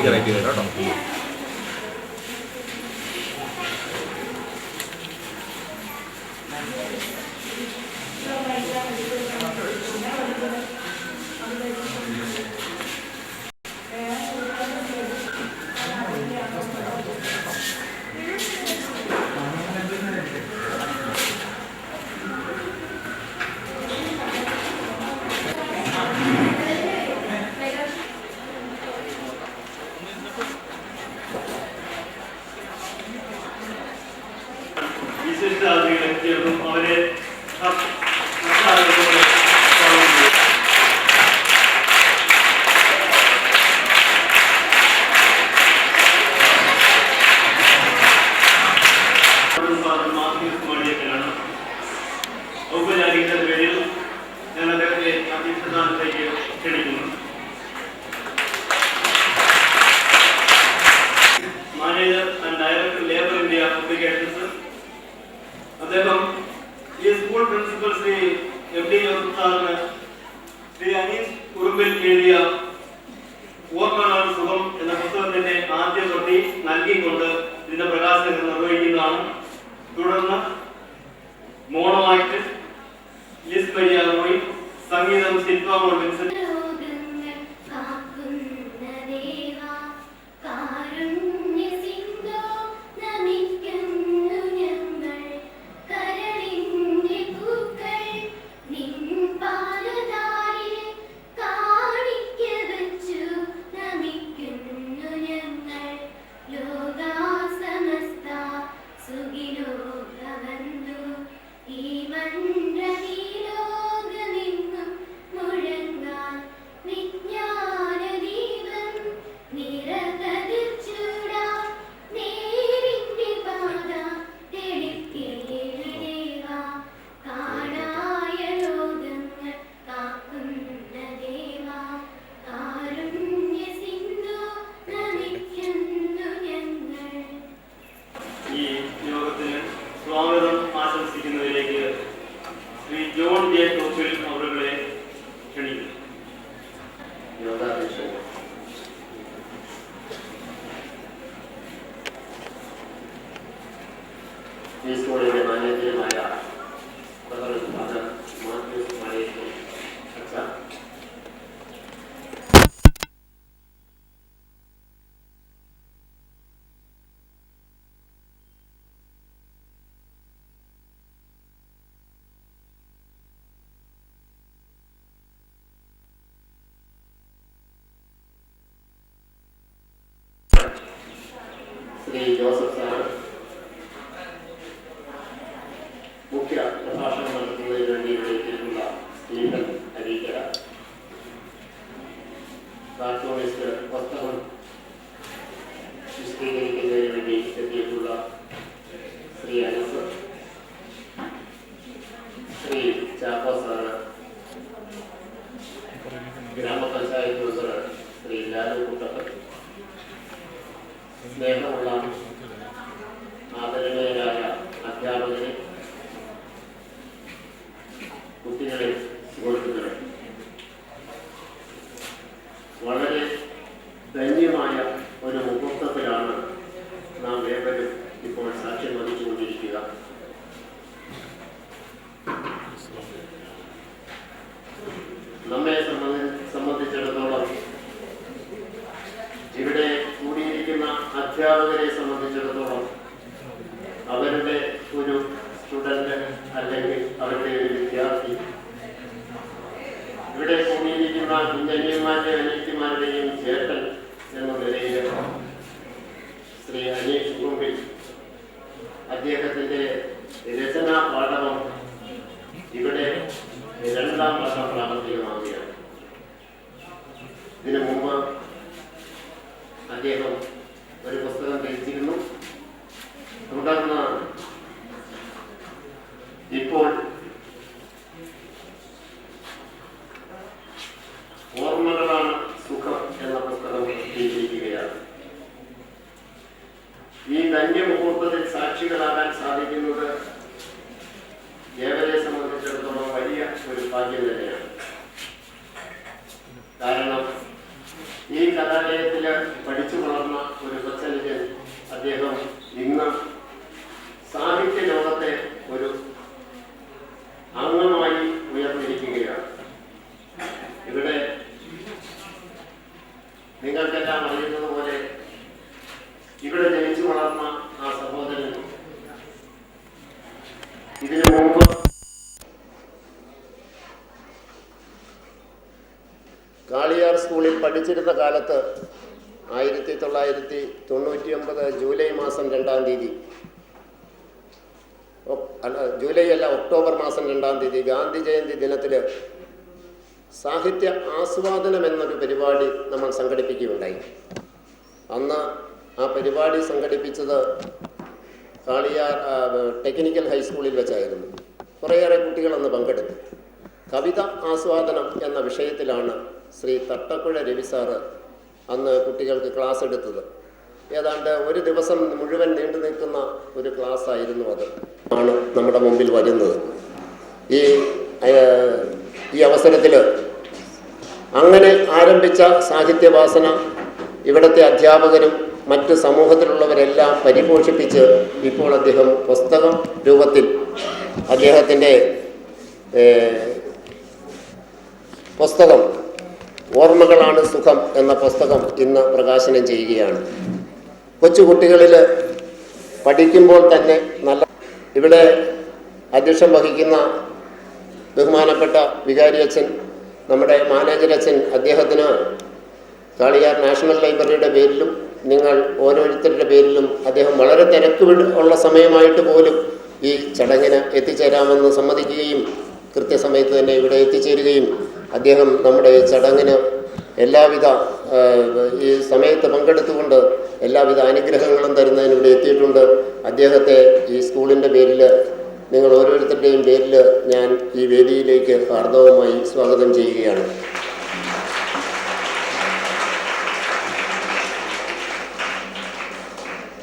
Correct ചെയ്തോ കേട്ടോ. അവരെ ഔപചാരികതയുടെ പേരിൽ ഞാൻ അദ്ദേഹത്തെ അധ്യക്ഷസ്ഥാനത്തേക്ക് ക്ഷണിക്കുന്നു. Manager and director labour India publications. അദ്ദേഹം ഈ സ്കൂൾ പ്രിൻസിപ്പൽ ശ്രീ എം.ഡി. ജോസഫ് സാറിന് ശ്രീ അനീസ് കുറുമ്പിൽ എഴുതിയ ഓർക്കാനാൾ സുഖം എന്ന പുസ്തകത്തിന്റെ ആദ്യ തൊട്ടി നൽകിക്കൊണ്ട് ഇതിന്റെ പ്രകാശനം നിർവഹിക്കുന്നതാണ്. തുടർന്ന് mono act Liz Maria Roy, സംഗീതം ശില്പ മോൾ വിൻസെന്റ്. സ്വാഗതം ആശംസിക്കുന്നതിലേക്ക് ശ്രീ ജോൺ ജെ ടോപ്പിൽ അവരുടെ ക്ഷണിക്കുന്നു. ഈ സ്കൂളിന്റെ മാനേജരുമായ ഫാദർ മാത്യൂസ് മലയേക്കും അച്ഛ, ശ്രീ ജോസഫ് സാർ മുഖ്യ പ്രഭാഷണം നടത്തുന്നതിന് വേണ്ടി വിളിച്ചിട്ടുള്ള സ്റ്റീഫൻ അരീക്കര, കാർട്ടൂണിസ്റ്റ് പുസ്തകം വിശദീകരിക്കുന്നതിന് വേണ്ടി എത്തിയിട്ടുള്ള ശ്രീ അനസ്, ശ്രീ ചാക്കോ സാറ്, ഗ്രാമപഞ്ചായത്ത് മെമ്പർ ശ്രീ ലാലു കുട്ടപ്പൻ, സ്നേഹമുള്ള ആദരണീയരായ അധ്യാപകരെ, കുട്ടികളെ, സുഹൃത്തുക്കളെ, വളരെ ധന്യമായ ഒരു മുഹൂർത്തത്തിലാണ് നാം ഏവരും ഇപ്പോൾ സാക്ഷ്യം വഹിച്ചുകൊണ്ടിരിക്കുക. നമ്മെ സംബന്ധിച്ചിടത്തോളം, ഇവിടെ കൂടിയിരിക്കുന്ന അധ്യാപകരെ സംബന്ധിച്ചിടത്തോളം, അവരുടെ ഒരു സ്റ്റുഡന്റ് അല്ലെങ്കിൽ അവരുടെ ഒരു വിദ്യാർത്ഥി, ഇവിടെ കൂടിയിരിക്കുന്ന കുഞ്ഞന്യന്മാരുടെയും അനിയത്തിമാരുടെയും ചേട്ടൻ എന്ന നിലയിൽ ശ്രീ അനീഷ് കുറുമ്പിൽ അദ്ദേഹത്തിന്റെ രചനാ പാഠകം ഇവിടെ 2ാം വർഷം പ്രാവർത്തികമാവുകയാണ്. ഇതിനു മുമ്പ് അദ്ദേഹം ഒരു പുസ്തകം രചിച്ചിരുന്നു. തുടർന്ന് ഇപ്പോൾ ഓർമ്മകളാണ് സുഖം എന്ന പുസ്തകം എഴുതിയിരിക്കുകയാണ്. ഈ ധന്യമുഹൂർത്തത്തിൽ സാക്ഷികളാകാൻ സാധിക്കുന്നത് ഏവരെ സംബന്ധിച്ചിടത്തോളം വലിയ ഒരു ഭാഗ്യം തന്നെയാണ്. കാരണം ഈ കലാലയത്തിൽ പഠിച്ചു വളർന്ന ഒരു കൊച്ചനുജൻ അദ്ദേഹം ഇന്ന് സാഹിത്യ ലോകത്തെ ഒരു അംഗമായി ഉയർന്നിരിക്കുകയാണ്. ഇവിടെ നിങ്ങൾക്കെല്ലാം അറിയുന്നത് പോലെ ഇവിടെ ജനിച്ചു വളർന്ന ആ സഹോദരൻ ഇതിനു മുമ്പ് കാളിയാർ സ്കൂളിൽ പഠിച്ചിരുന്ന കാലത്ത് 1999 ജൂലൈ മാസം 2-ാം തീയതി, ജൂലൈ അല്ല, ഒക്ടോബർ മാസം 2-ാം തീയതി ഗാന്ധി ജയന്തി ദിനത്തിൽ സാഹിത്യ ആസ്വാദനം എന്നൊരു പരിപാടി നമ്മൾ സംഘടിപ്പിക്കുകയുണ്ടായി. അന്ന് ആ പരിപാടി സംഘടിപ്പിച്ചത് കാളിയാർ ടെക്നിക്കൽ ഹൈസ്കൂളിൽ വെച്ചായിരുന്നു. കുറേയേറെ കുട്ടികളന്ന് പങ്കെടുത്തു. കവിത ആസ്വാദനം എന്ന വിഷയത്തിലാണ് ശ്രീ തട്ടക്കുഴ രവി സാറ് അന്ന് കുട്ടികൾക്ക് ക്ലാസ് എടുത്തത്. ഏതാണ്ട് ഒരു ദിവസം മുഴുവൻ നീണ്ടു നിൽക്കുന്ന ഒരു ക്ലാസ് ആയിരുന്നു. അത് ആണ് നമ്മുടെ മുമ്പിൽ വരുന്നത്. ഈ അവസരത്തിൽ അങ്ങനെ ആരംഭിച്ച സാഹിത്യവാസന ഇവിടുത്തെ അധ്യാപകരും മറ്റ് സമൂഹത്തിലുള്ളവരെല്ലാം പരിപോഷിപ്പിച്ച് ഇപ്പോൾ അദ്ദേഹം പുസ്തകം രൂപത്തിൽ അദ്ദേഹത്തിൻ്റെ പുസ്തകം ഓർമ്മകളാണ് സുഖം എന്ന പുസ്തകം ഇന്ന് പ്രകാശനം ചെയ്യുകയാണ്. കൊച്ചുകുട്ടികളിൽ പഠിക്കുമ്പോൾ തന്നെ നല്ല ഇവിടെ അധ്യക്ഷം വഹിക്കുന്ന ബഹുമാനപ്പെട്ട വികാരി അച്ഛൻ, നമ്മുടെ മാനേജർ അച്ഛൻ, അദ്ദേഹത്തിന് കാളിയാർ നാഷണൽ ലൈബ്രറിയുടെ പേരിലും നിങ്ങൾ ഓരോരുത്തരുടെ പേരിലും അദ്ദേഹം വളരെ തിരക്ക് ഉള്ള സമയമായിട്ട് പോലും ഈ ചടങ്ങിന് എത്തിച്ചേരാമെന്ന് സമ്മതിക്കുകയും കൃത്യസമയത്ത് തന്നെ ഇവിടെ എത്തിച്ചേരുകയും അദ്ദേഹം നമ്മുടെ ചടങ്ങിന് എല്ലാവിധ ഈ സമയത്ത് പങ്കെടുത്തുകൊണ്ട് എല്ലാവിധ അനുഗ്രഹങ്ങളും തരുന്നതിന് ഇവിടെ എത്തിയിട്ടുണ്ട്. അദ്ദേഹത്തെ ഈ സ്കൂളിൻ്റെ പേരിൽ, നിങ്ങൾ ഓരോരുത്തരുടെയും പേരിൽ ഞാൻ ഈ വേദിയിലേക്ക് ഹാർദവമായി സ്വാഗതം ചെയ്യുകയാണ്.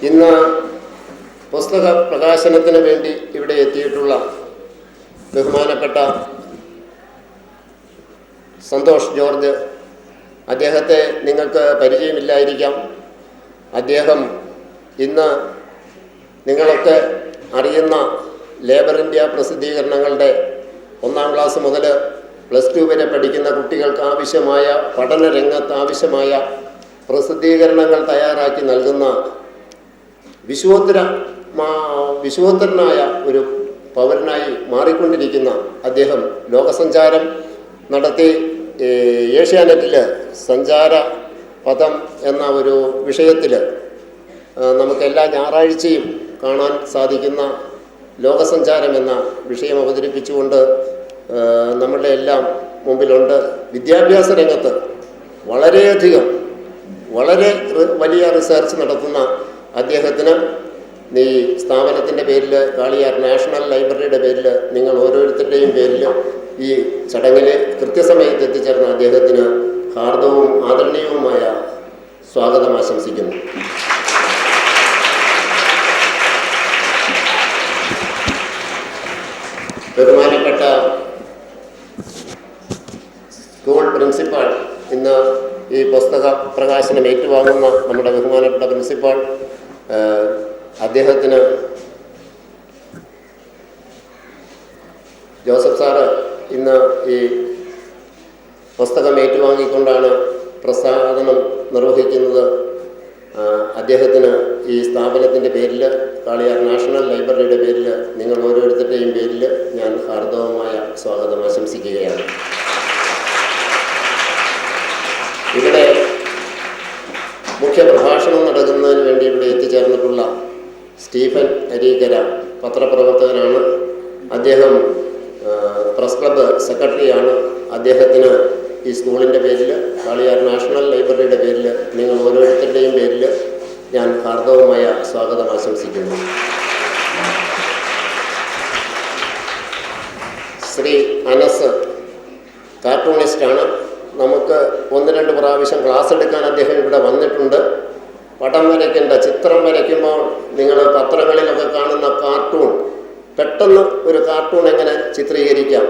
ഇന്ന് പുസ്തക പ്രകാശനത്തിന് വേണ്ടി ഇവിടെ എത്തിയിട്ടുള്ള ബഹുമാനപ്പെട്ട സന്തോഷ് ജോർജ്, അദ്ദേഹത്തെ നിങ്ങൾക്ക് പരിചയമില്ലായിരിക്കാം. അദ്ദേഹം ഇന്ന് നിങ്ങളൊക്കെ അറിയുന്ന ലേബർ ഇന്ത്യ പ്രസിദ്ധീകരണങ്ങളുടെ 1-ാം ക്ലാസ് മുതൽ +2 വരെ പഠിക്കുന്ന കുട്ടികൾക്ക് ആവശ്യമായ പഠന രംഗത്ത് ആവശ്യമായ പ്രസിദ്ധീകരണങ്ങൾ തയ്യാറാക്കി നൽകുന്ന വിശ്വോത്തരനായ ഒരു പൗരനായി മാറിക്കൊണ്ടിരിക്കുന്ന അദ്ദേഹം ലോകസഞ്ചാരം നടത്തി. ഏഷ്യാനെറ്റിൽ സഞ്ചാര പദം എന്ന ഒരു വിഷയത്തിൽ നമുക്കെല്ലാ ഞായറാഴ്ചയും കാണാൻ സാധിക്കുന്ന ലോകസഞ്ചാരം എന്ന വിഷയം അവതരിപ്പിച്ചുകൊണ്ട് നമ്മളുടെ എല്ലാം മുമ്പിലുണ്ട്. വിദ്യാഭ്യാസ രംഗത്ത് വളരെ വലിയ റിസർച്ച് നടത്തുന്ന അദ്ദേഹത്തിന് ഈ സ്ഥാപനത്തിൻ്റെ പേരിൽ, കാളിയാർ നാഷണൽ ലൈബ്രറിയുടെ പേരിൽ, നിങ്ങൾ ഓരോരുത്തരുടെയും പേരിൽ ഈ ചടങ്ങിൽ കൃത്യസമയത്ത് എത്തിച്ചേർന്ന അദ്ദേഹത്തിന് ഹാർദവും ആദരണീയവുമായ സ്വാഗതം ആശംസിക്കുന്നു. ബഹുമാനപ്പെട്ട സ്കൂൾ പ്രിൻസിപ്പാൾ, ഇന്ന് ഈ പുസ്തക പ്രകാശനം ഏറ്റുവാങ്ങുന്ന നമ്മുടെ ബഹുമാനപ്പെട്ട പ്രിൻസിപ്പാൾ, അദ്ദേഹത്തിന് ജോസഫ് സാറ് ഇന്ന് ഈ പുസ്തകം ഏറ്റുവാങ്ങിക്കൊണ്ടാണ് പ്രസാദനം നിർവഹിക്കുന്നത്. അദ്ദേഹത്തിന് ഈ സ്ഥാപനത്തിൻ്റെ പേരിൽ, കാളിയാർ നാഷണൽ ലൈബ്രറിയുടെ പേരിൽ, നിങ്ങൾ ഓരോരുത്തരുടെയും പേരിൽ ഞാൻ ഹാർദവമായ സ്വാഗതം ആശംസിക്കുകയാണ്. ഇവിടെ മുഖ്യ പ്രഭാഷണം നടക്കുന്നതിന് വേണ്ടി ഇവിടെ എത്തിച്ചേർന്നിട്ടുള്ള സ്റ്റീഫൻ അരീക്കര പത്രപ്രവർത്തകനാണ്. അദ്ദേഹം പ്രസ് ക്ലബ്ബ് സെക്രട്ടറിയാണ്. അദ്ദേഹത്തിന് ഈ സ്കൂളിൻ്റെ പേരിൽ, കാളിയാർ നാഷണൽ ലൈബ്രറിയുടെ പേരിൽ, നിങ്ങൾ ഓരോരുത്തരുടെയും പേരിൽ ഞാൻ ഹാർദവമായ സ്വാഗതം ആശംസിക്കുന്നു. ശ്രീ അനസ് കാർട്ടൂണിസ്റ്റാണ്. നമുക്ക് 1-2 പ്രാവശ്യം ക്ലാസ് എടുക്കാൻ അദ്ദേഹം ഇവിടെ വന്നിട്ടുണ്ട്. പടം വരയ്ക്കേണ്ട, ചിത്രം വരയ്ക്കുമ്പോൾ നിങ്ങൾ പത്രങ്ങളിലൊക്കെ കാണുന്ന കാർട്ടൂൺ, പെട്ടെന്ന് ഒരു കാർട്ടൂൺ എങ്ങനെ ചിത്രീകരിക്കാം,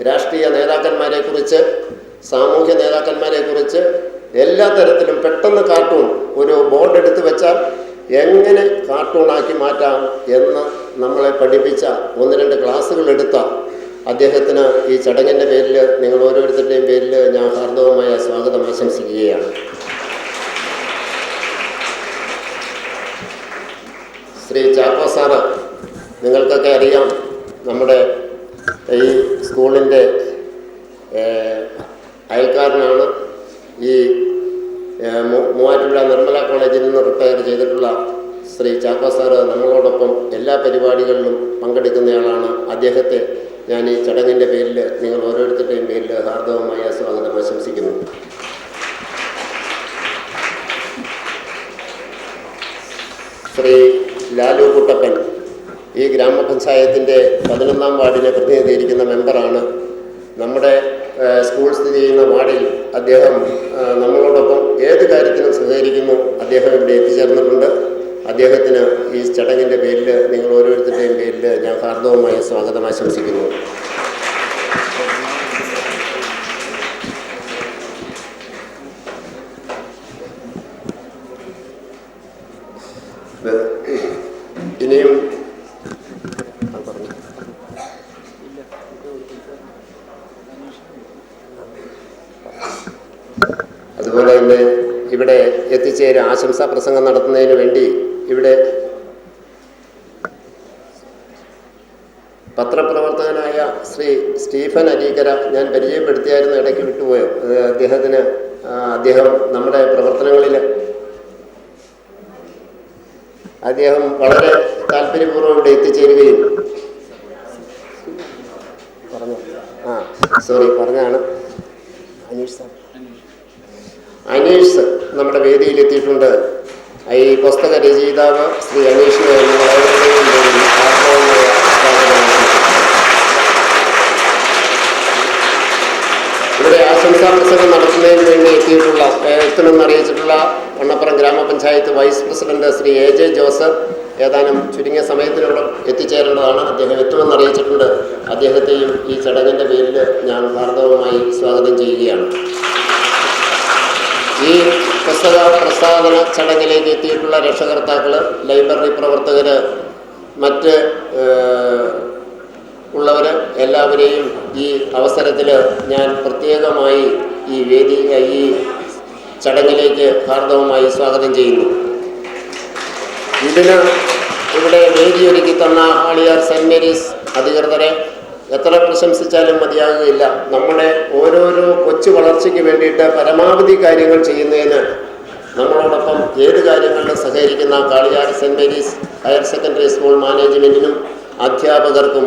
രാഷ്ട്രീയ നേതാക്കന്മാരെക്കുറിച്ച്, സാമൂഹ്യ നേതാക്കന്മാരെക്കുറിച്ച്, എല്ലാ തരത്തിലും പെട്ടെന്ന് കാർട്ടൂൺ ഒരു ബോർഡ് എടുത്തു വെച്ചാൽ എങ്ങനെ കാർട്ടൂണാക്കി മാറ്റാം എന്ന് നമ്മളെ പഠിപ്പിച്ച 1-2 ക്ലാസ്സുകൾ എടുത്ത അദ്ദേഹത്തിന് ഈ ചടങ്ങിൻ്റെ പേരിൽ നിങ്ങൾ ഓരോരുത്തരുടെയും പേരിൽ ഞാൻ ഹാർദവമായ സ്വാഗതം ആശംസിക്കുകയാണ്. ശ്രീ ചാക്കോ സാറ് നിങ്ങൾക്കൊക്കെ അറിയാം, നമ്മുടെ ഈ സ്കൂളിൻ്റെ അയൽക്കാരനാണ്. ഈ മൂവാറ്റുപുഴ നിർമ്മല കോളേജിൽ നിന്ന് റിട്ടയർ ചെയ്തിട്ടുള്ള ശ്രീ ചാക്കോ സാറ് നമ്മളോടൊപ്പം എല്ലാ പരിപാടികളിലും പങ്കെടുക്കുന്നയാളാണ്. അദ്ദേഹത്തെ ഞാൻ ഈ ചടങ്ങിൻ്റെ പേരിൽ നിങ്ങൾ ഓരോരുത്തരുടെയും പേരിൽ ഹാർദവമായ സ്വാഗതം ആശംസിക്കുന്നു. ശ്രീ ലാലു കുട്ടപ്പൻ ഈ ഗ്രാമപഞ്ചായത്തിൻ്റെ 11-ാം വാർഡിനെ പ്രതിനിധീകരിക്കുന്ന മെമ്പറാണ്. നമ്മുടെ സ്കൂൾ സ്ഥിതി ചെയ്യുന്ന വാർഡിൽ അദ്ദേഹം നമ്മളോടൊപ്പം ഏത് കാര്യത്തിനും സഹകരിക്കുന്നു. അദ്ദേഹം ഇവിടെ എത്തിച്ചേർന്നിട്ടുണ്ട്. അദ്ദേഹത്തിന് ഈ ചടങ്ങിൻ്റെ പേരിൽ നിങ്ങൾ ഓരോരുത്തരുടെയും പേരിൽ ഞാൻ ഹാർദവമായ സ്വാഗതം ആശംസിക്കുന്നു. ഇനിയും അതുപോലെ തന്നെ ഇവിടെ എത്തിച്ചേരും ആശംസാ പ്രസംഗം നടത്തുന്നതിന് വേണ്ടി ഇവിടെ പത്രപ്രവർത്തകനായ ശ്രീ സ്റ്റീഫൻ അരീക്കര ഞാൻ പരിചയപ്പെടുത്തിയായിരുന്നു, ഇടയ്ക്ക് വിട്ടുപോയോ? അദ്ദേഹം നമ്മുടെ പ്രവർത്തനങ്ങളിൽ അദ്ദേഹം വളരെ താല്പര്യപൂർവ്വം ഇവിടെ എത്തിച്ചേരുകയും പറഞ്ഞാണ് അനീഷ് നമ്മുടെ വേദിയിലെത്തിയിട്ടുണ്ട്. ഈ പുസ്തക രചയിതാവ് ശ്രീ അനീഷിനെ ഇവിടെ ആശംസാ പ്രസംഗം നടത്തുന്നതിന് വേണ്ടി എത്തണമെന്ന് അറിയിച്ചിട്ടുള്ള Vannappuram grama panchayat vice president Shri AJ Joseph ഏതാനും ചുരുങ്ങിയ സമയത്തിനോട് എത്തിച്ചേരേണ്ടതാണ്. അദ്ദേഹം എത്തുമെന്ന് അറിയിച്ചിട്ടുണ്ട്. അദ്ദേഹത്തെയും ഈ ചടങ്ങിൻ്റെ പേരിൽ ഞാൻ ഹാർദവമായി സ്വാഗതം ചെയ്യുകയാണ്. ഈ പുസ്തക പ്രസാദന ചടങ്ങിലേക്ക് എത്തിയിട്ടുള്ള രക്ഷകർത്താക്കൾ, ലൈബ്രറി പ്രവർത്തകർ, മറ്റ് ഉള്ളവർ എല്ലാവരെയും ഈ അവസരത്തിൽ ഞാൻ പ്രത്യേകമായി ഈ ചടങ്ങിലേക്ക് ഹാർദവമായി സ്വാഗതം ചെയ്യുന്നു. ഇതിന് ഇവിടെ വേദിയൊരുക്കി തന്ന ആളിയാർ സെൻറ് മേരീസ് അധികൃതരെ എത്ര പ്രശംസിച്ചാലും മതിയാകുകയില്ല. നമ്മുടെ ഓരോരോ കൊച്ചു വളർച്ചയ്ക്ക് വേണ്ടിയിട്ട് പരമാവധി കാര്യങ്ങൾ ചെയ്യുന്നതിന് നമ്മളോടൊപ്പം ഏത് കാര്യങ്ങളിലും സഹകരിക്കുന്ന Kaliyar saint Mary's higher secondary school മാനേജ്മെൻറ്റിനും അധ്യാപകർക്കും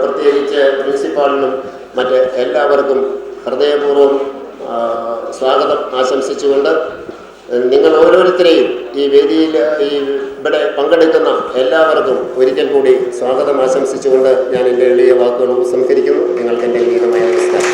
പ്രത്യേകിച്ച് പ്രിൻസിപ്പാളിനും മറ്റ് എല്ലാവർക്കും ഹൃദയപൂർവ്വം സ്വാഗതം ആശംസിച്ചുകൊണ്ട് നിങ്ങൾ ഓരോരുത്തരെയും ഈ വേദിയിൽ ഇവിടെ പങ്കെടുക്കുന്ന എല്ലാവർക്കും ഒരിക്കൽ കൂടി സ്വാഗതം ആശംസിച്ചുകൊണ്ട് ഞാൻ എൻ്റെ എളിയ വാക്കുകൾ ഉപസംഹരിക്കുന്നു. നിങ്ങൾക്ക് എൻ്റെ ലീനമായ നമസ്കാരം.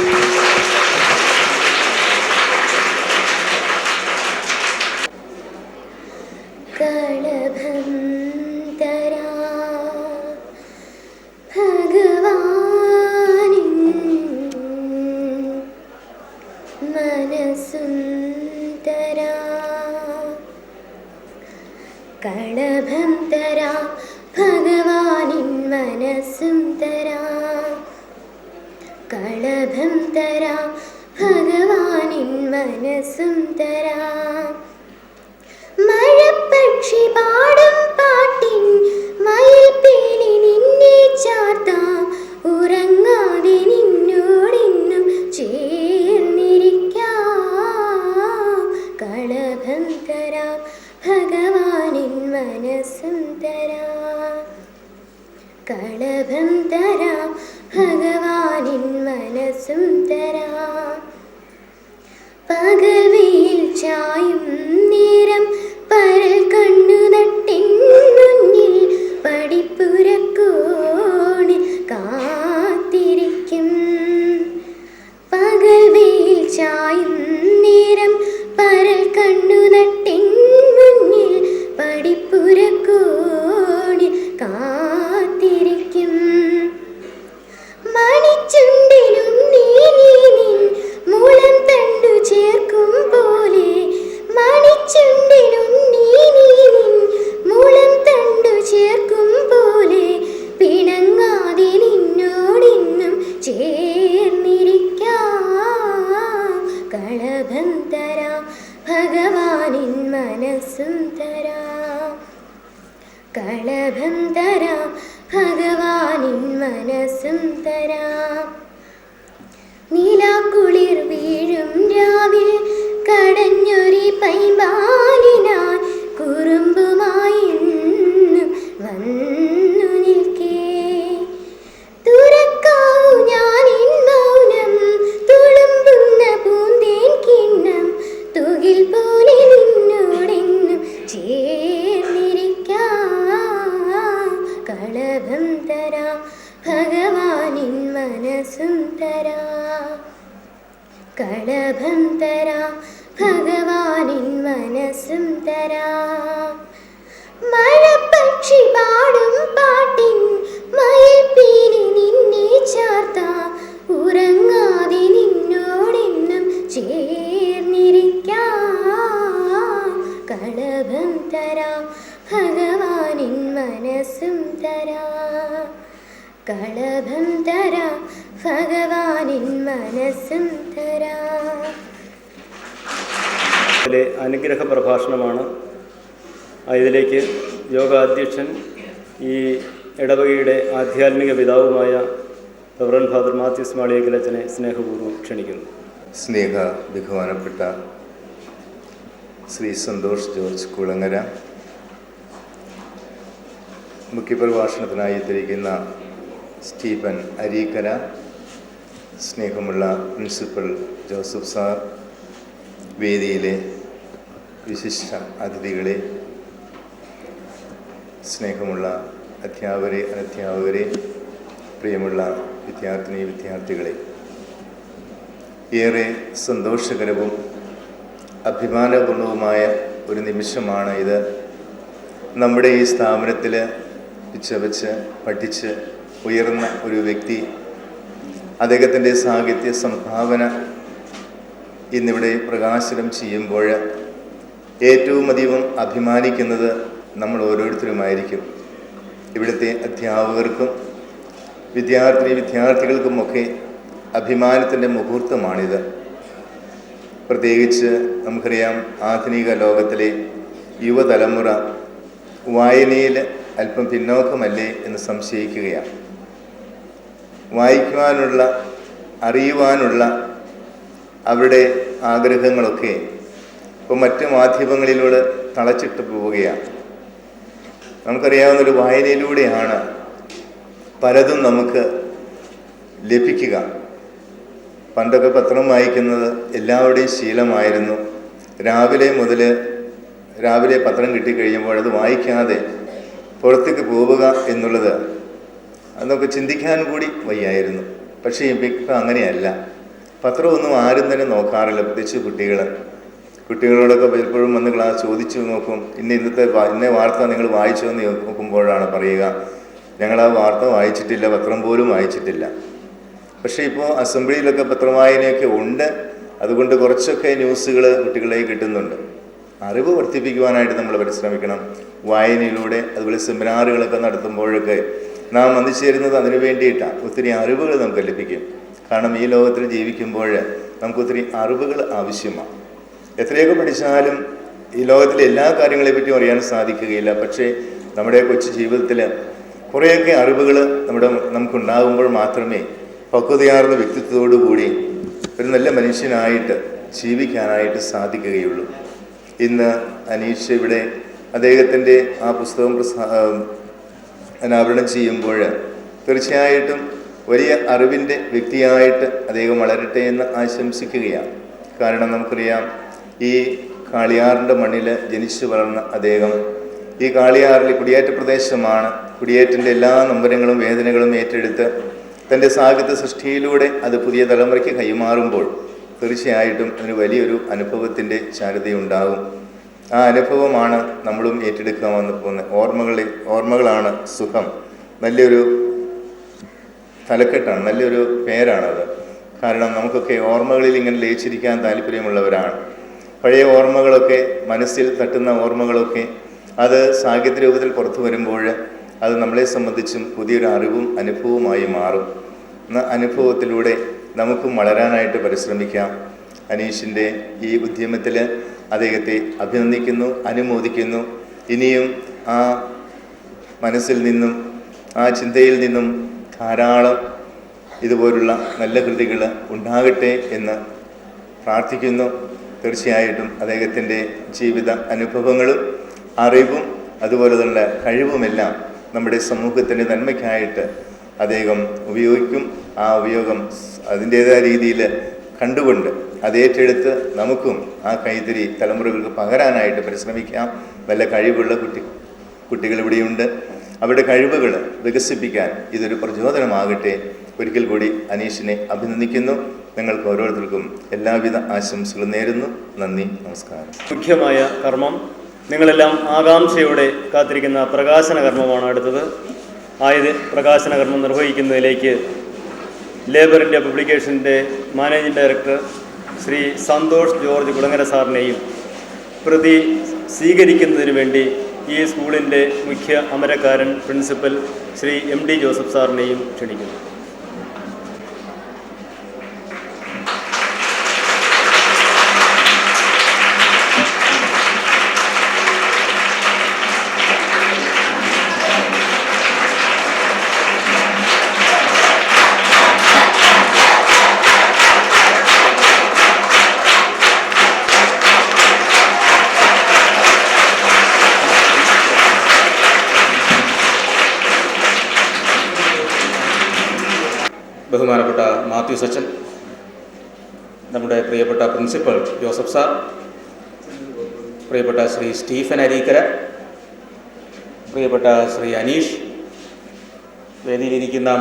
കളഭം തരാ ഭഗവാനിൻ മനസ്സും തരാ, കളഭം തരാ ഭഗവാനിൻ മനസ്സും തരാ. മഴപ്പക്ഷി പാടും പാട്ടിൻ മയിൽപ്പീലി നിന്നെ ചാർത്താം, ഉറങ്ങാതെ നിന്നോടിന്നും ചേർന്നിരിക്കാം. കളഭം തരാ ഭഗവാനിൻ മനസ്സും തരാ, കളഭം തരാ ഭഗവാനിൻ മനസ്സും തരാ. പകൽ വെയിൽ ചായും നേരം പരൽ കണ്ണു നട്ടിൻ മുന്നിൽ പടിപ്പുരക്കോണിൽ കാത്തിരിക്കും. പകൽ വെയിൽ ചായും നേരം പരൽ കണ്ണു നട്ടിൻ മുന്നിൽ പടിപ്പുരക്കോണിൽ കാത്തിരിക്കും. മണിച്ചുണ്ടിലും നീ നിൻ മുളം തണ്ടു ചേർക്കും ഭഗവാനിൻ മനസ്സും തരാം. കളഭം തരാം, ഭഗവാനിൻ മനസ്സും തരാം. നീലാക്കുളിർ വീഴും രാവിൽ കടഞ്ഞൊരി പൈമ്പാലിനായി കുറുമ്പുമായി വന്നു നിൽക്കേ. തുറക്കാവൂ ഞാനിൻ മൗനം, തുളുമ്പുന്ന പൂന്തേൻ കിണ്ണം, തുകിൽ പോലെ നിന്നോടെന്നും ചേർന്നിരിക്കാം. കളഭം തരാം, ഭഗവാനിൻ മനസ്സും തരാം. കളഭം തരാം, ഭഗവാനിൻ മനസ്സും തരാം. മഴപ്പക്ഷി പാടും പാട്ടിൻ മയിൽപ്പീലി നിന്നെ ചാർത്താം. ഉറങ്ങാതെ നിന്നോടെന്നും ചേർന്നിരിക്കാം. കളഭം തരാം, ഭഗവാനിൻ മനസ്സും തരാം. കളഭം തരാം, ഭഗവാനിൻ മനസ്സും തരാം. അനുഗ്രഹ പ്രഭാഷണമാണ്. ഇതിലേക്ക് യോഗാധ്യക്ഷൻ ഈ ഇടവകയുടെ ആധ്യാത്മിക പിതാവുമായ റവറൻ ഫാദർ മാത്യൂസ് മാളിയേക്കലച്ചനെ സ്നേഹപൂർവ്വം ക്ഷണിക്കുന്നു. സ്നേഹ ബഹുമാനപ്പെട്ട ശ്രീ സന്തോഷ് ജോർജ് കുളങ്ങര, മുഖ്യപ്രഭാഷണത്തിനായി എത്തിയിരിക്കുന്ന സ്റ്റീഫൻ അരീക്കര, സ്നേഹമുള്ള പ്രിൻസിപ്പൽ ജോസഫ് സാർ, വേദിയിലെ വിശിഷ്ട അതിഥികളെ, സ്നേഹമുള്ള അധ്യാപകരെ, അനധ്യാപകരെ, പ്രിയമുള്ള വിദ്യാർത്ഥികളെ, ഏറെ സന്തോഷകരവും അഭിമാനപൂർണവുമായ ഒരു നിമിഷമാണ് ഇത്. നമ്മുടെ ഈ സ്ഥാപനത്തിൽ പിച്ചവച്ച് പഠിച്ച് ഉയർന്ന ഒരു വ്യക്തി, അദ്ദേഹത്തിൻ്റെ സാഹിത്യ സംഭാവന ഇന്നിവിടെ പ്രകാശനം ചെയ്യുമ്പോൾ ഏറ്റവും അധികം അഭിമാനിക്കുന്നത് നമ്മൾ ഓരോരുത്തരുമായിരിക്കും. ഇവിടുത്തെ അധ്യാപകർക്കും വിദ്യാർത്ഥികൾക്കുമൊക്കെ അഭിമാനത്തിൻ്റെ മുഹൂർത്തമാണിത്. പ്രത്യേകിച്ച് നമുക്കറിയാം, ആധുനിക ലോകത്തിലെ യുവതലമുറ വായനയിൽ അല്പം പിന്നോക്കമല്ലേ എന്ന് സംശയിക്കുകയാണ്. വായിക്കുവാനുള്ള, അറിയുവാനുള്ള അവരുടെ ആഗ്രഹങ്ങളൊക്കെ ഇപ്പോൾ മറ്റ് മാധ്യമങ്ങളിലൂടെ തളച്ചിട്ട് പോവുകയാണ്. നമുക്കറിയാവുന്നൊരു വായനയിലൂടെയാണ് പലതും നമുക്ക് ലഭിക്കുക. പണ്ടൊക്കെ പത്രം വായിക്കുന്നത് എല്ലാവരുടെയും ശീലമായിരുന്നു. രാവിലെ പത്രം കിട്ടിക്കഴിയുമ്പോൾ അത് വായിക്കാതെ പുറത്തേക്ക് പോവുക എന്നുള്ളത് അതൊക്കെ ചിന്തിക്കാൻ കൂടി വയ്യായിരുന്നു. പക്ഷേ ഇപ്പം അങ്ങനെയല്ല. പത്രമൊന്നും ആരും തന്നെ നോക്കാറില്ല, പ്രത്യേകിച്ച് കുട്ടികളോടൊക്കെ പലപ്പോഴും വന്ന് ക്ലാസ് ചോദിച്ചു നോക്കും. ഇന്ന വാർത്ത നിങ്ങൾ വായിച്ചോ എന്ന് നോക്കുമ്പോഴാണ് പറയുക, ഞങ്ങൾ ആ വാർത്ത വായിച്ചിട്ടില്ല, പത്രം പോലും വായിച്ചിട്ടില്ല. പക്ഷേ ഇപ്പോൾ അസംബ്ലിയിലൊക്കെ പത്രവായനയൊക്കെ ഉണ്ട്. അതുകൊണ്ട് കുറച്ചൊക്കെ ന്യൂസുകൾ കുട്ടികളെ കിട്ടുന്നുണ്ട്. അറിവ് വർദ്ധിപ്പിക്കുവാനായിട്ട് നമ്മൾ പരിശ്രമിക്കണം വായനയിലൂടെ. അതുപോലെ സെമിനാറുകളൊക്കെ നടത്തുമ്പോഴൊക്കെ നാം വന്നു ചേരുന്നത് അതിനു വേണ്ടിയിട്ടാണ്. ഒത്തിരി അറിവുകൾ നമുക്ക് ലഭിക്കും. കാരണം ഈ ലോകത്തിൽ ജീവിക്കുമ്പോൾ നമുക്ക് ഒത്തിരി അറിവുകൾ ആവശ്യമാണ്. എത്രയൊക്കെ പഠിച്ചാലും ഈ ലോകത്തിലെ എല്ലാ കാര്യങ്ങളെപ്പറ്റിയും അറിയാൻ സാധിക്കുകയില്ല. പക്ഷേ നമ്മുടെ കൊച്ചു ജീവിതത്തിൽ കുറേയൊക്കെ അറിവുകൾ നമുക്കുണ്ടാകുമ്പോൾ മാത്രമേ പക്വതയാർന്ന വ്യക്തിത്വത്തോടുകൂടി ഒരു നല്ല മനുഷ്യനായിട്ട് ജീവിക്കാനായിട്ട് സാധിക്കുകയുള്ളൂ. ഇന്ന് അനീഷ് ഇവിടെ അദ്ദേഹത്തിൻ്റെ ആ പുസ്തകം അനാവരണം ചെയ്യുമ്പോൾ തീർച്ചയായിട്ടും വലിയ അറിവിൻ്റെ വ്യക്തിയായിട്ട് അദ്ദേഹം വളരട്ടെ എന്ന് ആശംസിക്കുകയാണ്. കാരണം നമുക്കറിയാം, ഈ കാളിയാറിൻ്റെ മണ്ണിൽ ജനിച്ചു വളർന്ന അദ്ദേഹം ഈ കാളിയാറിൽ കുടിയേറ്റ പ്രദേശമാണ്. കുടിയേറ്റിൻ്റെ എല്ലാ നൊമ്പരങ്ങളും വേദനകളും ഏറ്റെടുത്ത് തൻ്റെ സാഹിത്യ സൃഷ്ടിയിലൂടെ അത് പുതിയ തലമുറയ്ക്ക് കൈമാറുമ്പോൾ തീർച്ചയായിട്ടും അതിന് വലിയൊരു അനുഭവത്തിൻ്റെ ചാരുതയുണ്ടാകും. ആ അനുഭവമാണ് നമ്മളും ഏറ്റെടുക്കാൻ വന്നു പോകുന്നത്. ഓർമ്മകളാണ് സുഖം. നല്ലൊരു തലക്കെട്ടാണ്, നല്ലൊരു പേരാണത്. കാരണം നമുക്കൊക്കെ ഓർമ്മകളിൽ ഇങ്ങനെ ലയിച്ചിരിക്കാൻ താല്പര്യമുള്ളവരാണ്. പഴയ ഓർമ്മകളൊക്കെ, മനസ്സിൽ തട്ടുന്ന ഓർമ്മകളൊക്കെ അത് സാഹിത്യ രൂപത്തിൽ പുറത്തു വരുമ്പോൾ അത് നമ്മളെ സംബന്ധിച്ചും പുതിയൊരു അറിവും അനുഭവവുമായി മാറും. അനുഭവത്തിലൂടെ നമുക്കും വളരാനായിട്ട് പരിശ്രമിക്കാം. അനീഷിൻ്റെ ഈ ഉദ്യമത്തിൽ അദ്ദേഹത്തെ അഭിനന്ദിക്കുന്നു, അനുമോദിക്കുന്നു. ഇനിയും ആ മനസ്സിൽ നിന്നും ആ ചിന്തയിൽ നിന്നും ധാരാളം ഇതുപോലുള്ള നല്ല കൃതികൾ ഉണ്ടാകട്ടെ എന്ന് പ്രാർത്ഥിക്കുന്നു. തീർച്ചയായിട്ടും അദ്ദേഹത്തിൻ്റെ ജീവിത അനുഭവങ്ങളും അറിവും അതുപോലെ തന്നെ കഴിവുമെല്ലാം നമ്മുടെ സമൂഹത്തിൻ്റെ നന്മയ്ക്കായിട്ട് അദ്ദേഹം ഉപയോഗിക്കും. ആ ഉപയോഗം അതിൻ്റേതായ രീതിയിൽ കണ്ടുകൊണ്ട് അതേറ്റെടുത്ത് നമുക്കും ആ കൈത്തിരി തലമുറകൾക്ക് പകരാനായിട്ട് പരിശ്രമിക്കാം. നല്ല കഴിവുള്ള കുട്ടികൾ ഇവിടെയുണ്ട്. അവരുടെ കഴിവുകൾ വികസിപ്പിക്കാൻ ഇതൊരു പ്രചോദനമാകട്ടെ. ഒരിക്കൽ കൂടി അനീഷിനെ അഭിനന്ദിക്കുന്നു. നിങ്ങൾക്ക് ഓരോരുത്തർക്കും എല്ലാവിധ ആശംസകളും നേരുന്നു. നന്ദി, നമസ്കാരം. മുഖ്യമായ കർമ്മം, നിങ്ങളെല്ലാം ആകാംക്ഷയോടെ കാത്തിരിക്കുന്ന പ്രകാശന കർമ്മമാണ് അടുത്തത്. പ്രകാശന കർമ്മം നിർവഹിക്കുന്നതിലേക്ക് ലേബർ ഇന്ത്യ പബ്ലിക്കേഷൻ്റെ managing director Shri Santhosh George Kulangara സാറിനെയും പ്രതി സ്വീകരിക്കുന്നതിന് വേണ്ടി ഈ സ്കൂളിൻ്റെ മുഖ്യ അമരക്കാരൻ പ്രിൻസിപ്പൽ ശ്രീ MD ജോസഫ് സാറിനെയും ക്ഷണിക്കുന്നു. ബഹുമാനപ്പെട്ട മാത്യു സച്ചൻ, നമ്മുടെ പ്രിയപ്പെട്ട പ്രിൻസിപ്പൽ ജോസഫ് സാർ, പ്രിയപ്പെട്ട ശ്രീ സ്റ്റീഫൻ അരീക്കര, പ്രിയപ്പെട്ട ശ്രീ അനീഷ്, വേദിയിലിരിക്കുന്ന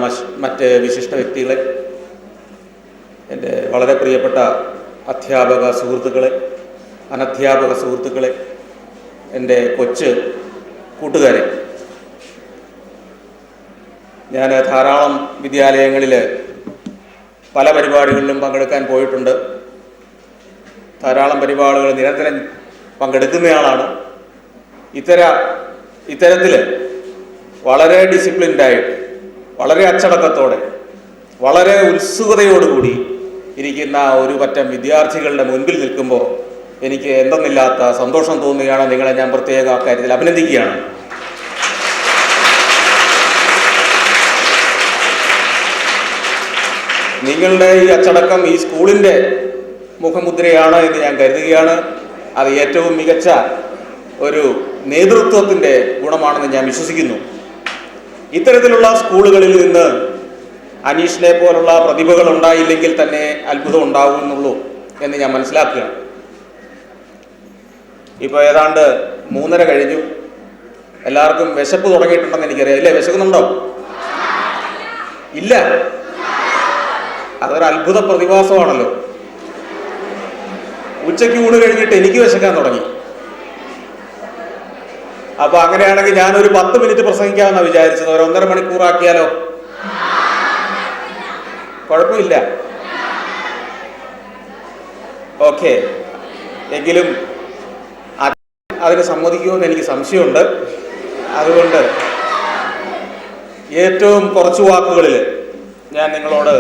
മറ്റ് വിശിഷ്ട വ്യക്തികളെ, എൻ്റെ വളരെ പ്രിയപ്പെട്ട അധ്യാപക സുഹൃത്തുക്കളെ, അനധ്യാപക സുഹൃത്തുക്കളെ, എൻ്റെ കൊച്ചു കൂട്ടുകാരെ, ഞാൻ ധാരാളം വിദ്യാലയങ്ങളിൽ പല പരിപാടികളിലും പങ്കെടുക്കാൻ പോയിട്ടുണ്ട്. ധാരാളം പരിപാടികൾ നിരന്തരം പങ്കെടുക്കുന്നയാളാണ്. ഇത്തരത്തിൽ വളരെ ഡിസിപ്ലിൻഡായിട്ട്, വളരെ അച്ചടക്കത്തോടെ, വളരെ ഉത്സുകതയോടുകൂടി ഇരിക്കുന്ന ഒരു പറ്റം വിദ്യാർത്ഥികളുടെ മുൻപിൽ നിൽക്കുമ്പോൾ എനിക്ക് എന്തെന്നില്ലാത്ത സന്തോഷം തോന്നുകയാണ്. നിങ്ങളെ ഞാൻ പ്രത്യേക കാര്യത്തിൽ അഭിനന്ദിക്കുകയാണ്. നിങ്ങളുടെ ഈ അച്ചടക്കം ഈ സ്കൂളിൻ്റെ മുഖമുദ്രയാണ് എന്ന് ഞാൻ കരുതുകയാണ്. അത് ഏറ്റവും മികച്ച ഒരു നേതൃത്വത്തിൻ്റെ ഗുണമാണെന്ന് ഞാൻ വിശ്വസിക്കുന്നു. ഇത്തരത്തിലുള്ള സ്കൂളുകളിൽ നിന്ന് അനീഷിനെ പോലുള്ള പ്രതിഭകൾ ഉണ്ടായില്ലെങ്കിൽ തന്നെ അത്ഭുതം ഉണ്ടാകുന്നുള്ളൂ എന്ന് ഞാൻ മനസ്സിലാക്കുകയാണ്. ഇപ്പോൾ ഏതാണ്ട് 3:30 കഴിഞ്ഞു. എല്ലാവർക്കും വിശപ്പ് തുടങ്ങിയിട്ടുണ്ടെന്ന് എനിക്കറിയാം. ഇല്ലേ, വിശക്കുന്നുണ്ടോ? ഇല്ല, അതൊരു അത്ഭുത പ്രതിഭാസമാണല്ലോ. ഉച്ചയ്ക്ക് ഊണ് കഴിഞ്ഞിട്ട് എനിക്ക് വിശക്കാൻ തുടങ്ങി. അപ്പൊ അങ്ങനെയാണെങ്കിൽ ഞാനൊരു 10 മിനിറ്റ് പ്രസംഗിക്കാമെന്നാണ് വിചാരിച്ചത്. ഒരു 1.5 മണിക്കൂറാക്കിയാലോ? കുഴപ്പമില്ല. ഓക്കെ, എങ്കിലും അതിന് സമ്മതിക്കുമെന്ന് എനിക്ക് സംശയമുണ്ട്. അതുകൊണ്ട് ഏറ്റവും കുറച്ച് വാക്കുകളിൽ ഞാൻ നിങ്ങളോട്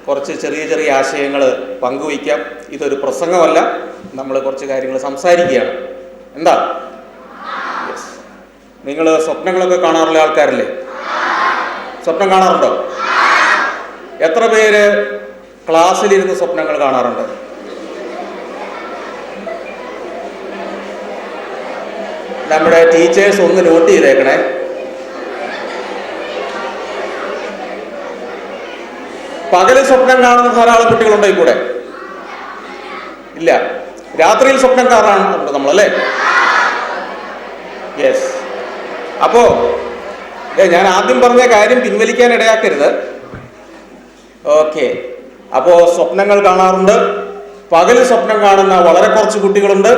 കുറച്ച് ചെറിയ ചെറിയ ആശയങ്ങൾ പങ്കുവയ്ക്കാം. ഇതൊരു പ്രസംഗമല്ല, നമ്മൾ കുറച്ച് കാര്യങ്ങൾ സംസാരിക്കുകയാണ്. എന്താ? നിങ്ങൾ സ്വപ്നങ്ങളൊക്കെ കാണാറുള്ള ആൾക്കാരല്ലേ? സ്വപ്നം കാണാറുണ്ടോ? എത്ര പേര് ക്ലാസ്സിലിരുന്ന് സ്വപ്നങ്ങൾ കാണാറുണ്ട്? നമ്മുടെ ടീച്ചേഴ്സ് ഒന്ന് നോട്ട് ചെയ്തേക്കണേ. പകല് സ്വപ്നം കാണുന്ന ധാരാളം കുട്ടികളുണ്ടോ ഈ കൂടെ? ഇല്ല. രാത്രിയിൽ സ്വപ്നം കാണാറുണ്ട് നമ്മളല്ലേ? യെസ്. അപ്പോ ഞാൻ ആദ്യം പറഞ്ഞ കാര്യം പിൻവലിക്കാൻ ഇടയാക്കരുത്. ഓക്കെ, അപ്പോ സ്വപ്നങ്ങൾ കാണാറുണ്ട്. പകല് സ്വപ്നം കാണുന്ന വളരെ കുറച്ച് കുട്ടികളുണ്ട്.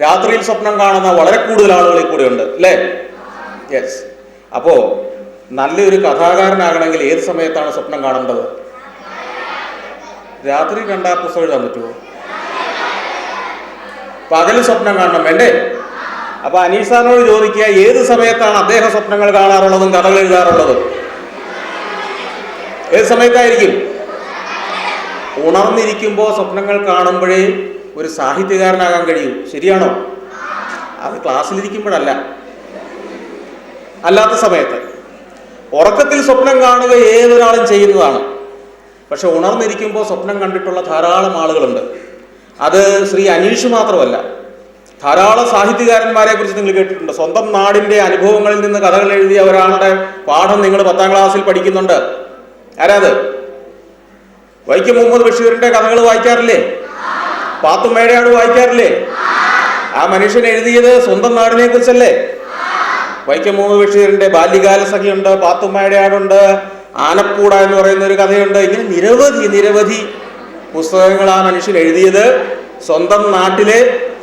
രാത്രിയിൽ സ്വപ്നം കാണുന്ന വളരെ കൂടുതൽ ആളുകൾ കൂടെ ഉണ്ട് അല്ലേ? യെസ്. അപ്പോ നല്ലൊരു കഥാകാരനാകണമെങ്കിൽ ഏത് സമയത്താണ് സ്വപ്നം കാണേണ്ടത്? രാത്രി കണ്ടാൽ പുസ്തകം എഴുതാൻ പറ്റുമോ? പകല് സ്വപ്നം കാണണം വേണ്ടേ? അപ്പൊ അനീഷ് സാറിനോട് ചോദിക്കുക, ഏത് സമയത്താണ് അദ്ദേഹം സ്വപ്നങ്ങൾ കാണാറുള്ളതും കഥകൾ എഴുതാറുള്ളതും? ഏത് സമയത്തായിരിക്കും? ഉണർന്നിരിക്കുമ്പോൾ സ്വപ്നങ്ങൾ കാണുമ്പോഴേ ഒരു സാഹിത്യകാരനാകാൻ കഴിയൂ. ശരിയാണോ? അത് ക്ലാസ്സിലിരിക്കുമ്പോഴല്ല, അല്ലാത്ത സമയത്ത്. ഉറക്കത്തിൽ സ്വപ്നം കാണുക ഏതൊരാളും ചെയ്യുന്നതാണ്. പക്ഷെ ഉണർന്നിരിക്കുമ്പോൾ സ്വപ്നം കണ്ടിട്ടുള്ള ധാരാളം ആളുകളുണ്ട്. അത് ശ്രീ അനീഷ് മാത്രമല്ല, ധാരാളം സാഹിത്യകാരന്മാരെ കുറിച്ച് നിങ്ങൾ കേട്ടിട്ടുണ്ട്. സ്വന്തം നാടിൻ്റെ അനുഭവങ്ങളിൽ നിന്ന് കഥകൾ എഴുതിയ ഒരാളുടെ പാഠം നിങ്ങൾ 10ാം ക്ലാസ്സിൽ പഠിക്കുന്നുണ്ട്. ആരാത്? വൈക്കം മുഹമ്മദ് ബഷീറിന്റെ കഥകൾ വായിക്കാറില്ലേ? പാത്തുമ്മയുടെ ആട് വായിക്കാറില്ലേ? ആ മനുഷ്യൻ എഴുതിയത് സ്വന്തം നാടിനെ കുറിച്ചല്ലേ? വൈക്കം മുഹമ്മദ് ബഷീറിന്റെ ബാല്യകാല സഖിയുണ്ട്, പാത്തുമ്മയുടെ ആടുണ്ട്, ആനപ്പൂട എന്ന് പറയുന്ന ഒരു കഥയുണ്ട്. ഇങ്ങനെ നിരവധി പുസ്തകങ്ങൾ ആ മനുഷ്യൻ എഴുതിയത് സ്വന്തം നാട്ടിലെ,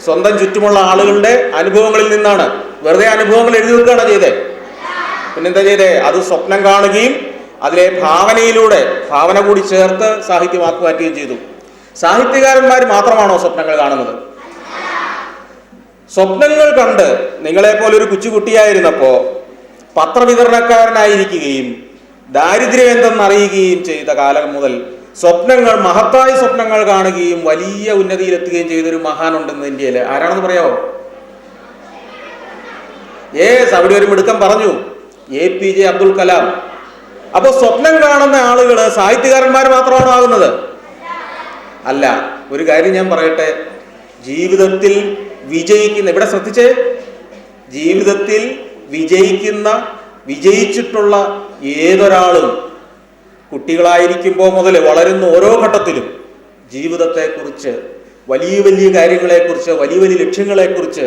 സ്വന്തം ചുറ്റുമുള്ള ആളുകളുടെ അനുഭവങ്ങളിൽ നിന്നാണ്. വെറുതെ അനുഭവങ്ങൾ എഴുതി വെക്കുകയാണ് ചെയ്തേ. പിന്നെന്താ ചെയ്തേ? അത് സ്വപ്നം കാണുകയും അതിലെ ഭാവനയിലൂടെ ഭാവന കൂടി ചേർത്ത് സാഹിത്യമാക്കി മാറ്റുകയും ചെയ്തു. സാഹിത്യകാരന്മാർ മാത്രമാണോ സ്വപ്നങ്ങൾ കാണുന്നത്? സ്വപ്നങ്ങൾ കണ്ട് നിങ്ങളെപ്പോലെ ഒരു കൊച്ചുകുട്ടിയായിരുന്നപ്പോ പത്രവിതരണക്കാരനായിരിക്കുകയും ദാരിദ്ര്യം എന്തെന്നറിയുകയും ചെയ്ത കാലം മുതൽ മഹത്തായ സ്വപ്നങ്ങൾ കാണുകയും വലിയ ഉന്നതിയിലെത്തുകയും ചെയ്തൊരു മഹാനുണ്ടെന്ന് ഇന്ത്യയിൽ. ആരാണെന്ന് പറയാമോ? അവിടെ ഒരു മിടുക്കം പറഞ്ഞു, APJ അബ്ദുൽ കലാം. അപ്പൊ സ്വപ്നം കാണുന്ന ആളുകൾ സാഹിത്യകാരന്മാർ മാത്രമാണോ ആകുന്നത്? അല്ല. ഒരു കാര്യം ഞാൻ പറയട്ടെ, ജീവിതത്തിൽ വിജയിക്കുന്ന, ഇവിടെ ശ്രദ്ധിച്ചേ, ജീവിതത്തിൽ വിജയിച്ചിട്ടുള്ള ഏതൊരാളും കുട്ടികളായിരിക്കുമ്പോൾ മുതൽ വളരുന്ന ഓരോ ഘട്ടത്തിലും ജീവിതത്തെക്കുറിച്ച്, വലിയ കാര്യങ്ങളെക്കുറിച്ച്, വലിയ ലക്ഷ്യങ്ങളെക്കുറിച്ച്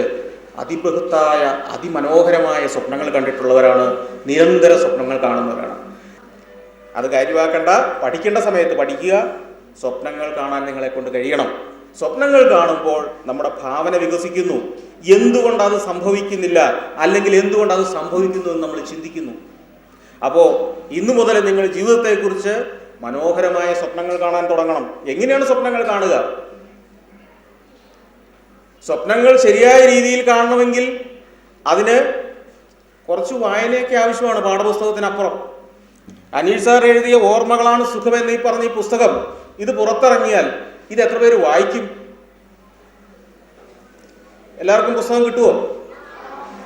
അതിബൃഹത്തായ അതിമനോഹരമായ സ്വപ്നങ്ങൾ കണ്ടിട്ടുള്ളവരാണ്, നിരന്തര സ്വപ്നങ്ങൾ കാണുന്നവരാണ്. അത് കാര്യമാക്കേണ്ട, പഠിക്കേണ്ട സമയത്ത് പഠിക്കുക. സ്വപ്നങ്ങൾ കാണാൻ നിങ്ങളെ കൊണ്ട് കഴിയണം. സ്വപ്നങ്ങൾ കാണുമ്പോൾ നമ്മുടെ ഭാവന വികസിക്കുന്നു. എന്തുകൊണ്ട് അത് സംഭവിക്കുന്നില്ല, അല്ലെങ്കിൽ എന്തുകൊണ്ട് അത് സംഭവിക്കുന്നു എന്ന് നമ്മൾ ചിന്തിക്കുന്നു. അപ്പോൾ ഇന്നു മുതൽ നിങ്ങൾ ജീവിതത്തെക്കുറിച്ച് മനോഹരമായ സ്വപ്നങ്ങൾ കാണാൻ തുടങ്ങണം. എങ്ങനെയാണ് സ്വപ്നങ്ങൾ കാണുക? സ്വപ്നങ്ങൾ ശരിയായ രീതിയിൽ കാണണമെങ്കിൽ അതിന് കുറച്ച് വായനയൊക്കെ ആവശ്യമാണ്, പാഠപുസ്തകത്തിനപ്പുറം. അനീഷ് സാർ എഴുതിയ ഓർമ്മകളാണ് സുഖം എന്നീ പറഞ്ഞ ഈ പുസ്തകം, ഇത് പുറത്തിറങ്ങിയാൽ ഇത് എത്ര പേര് വായിക്കും? എല്ലാവർക്കും പുസ്തകം കിട്ടുമോ?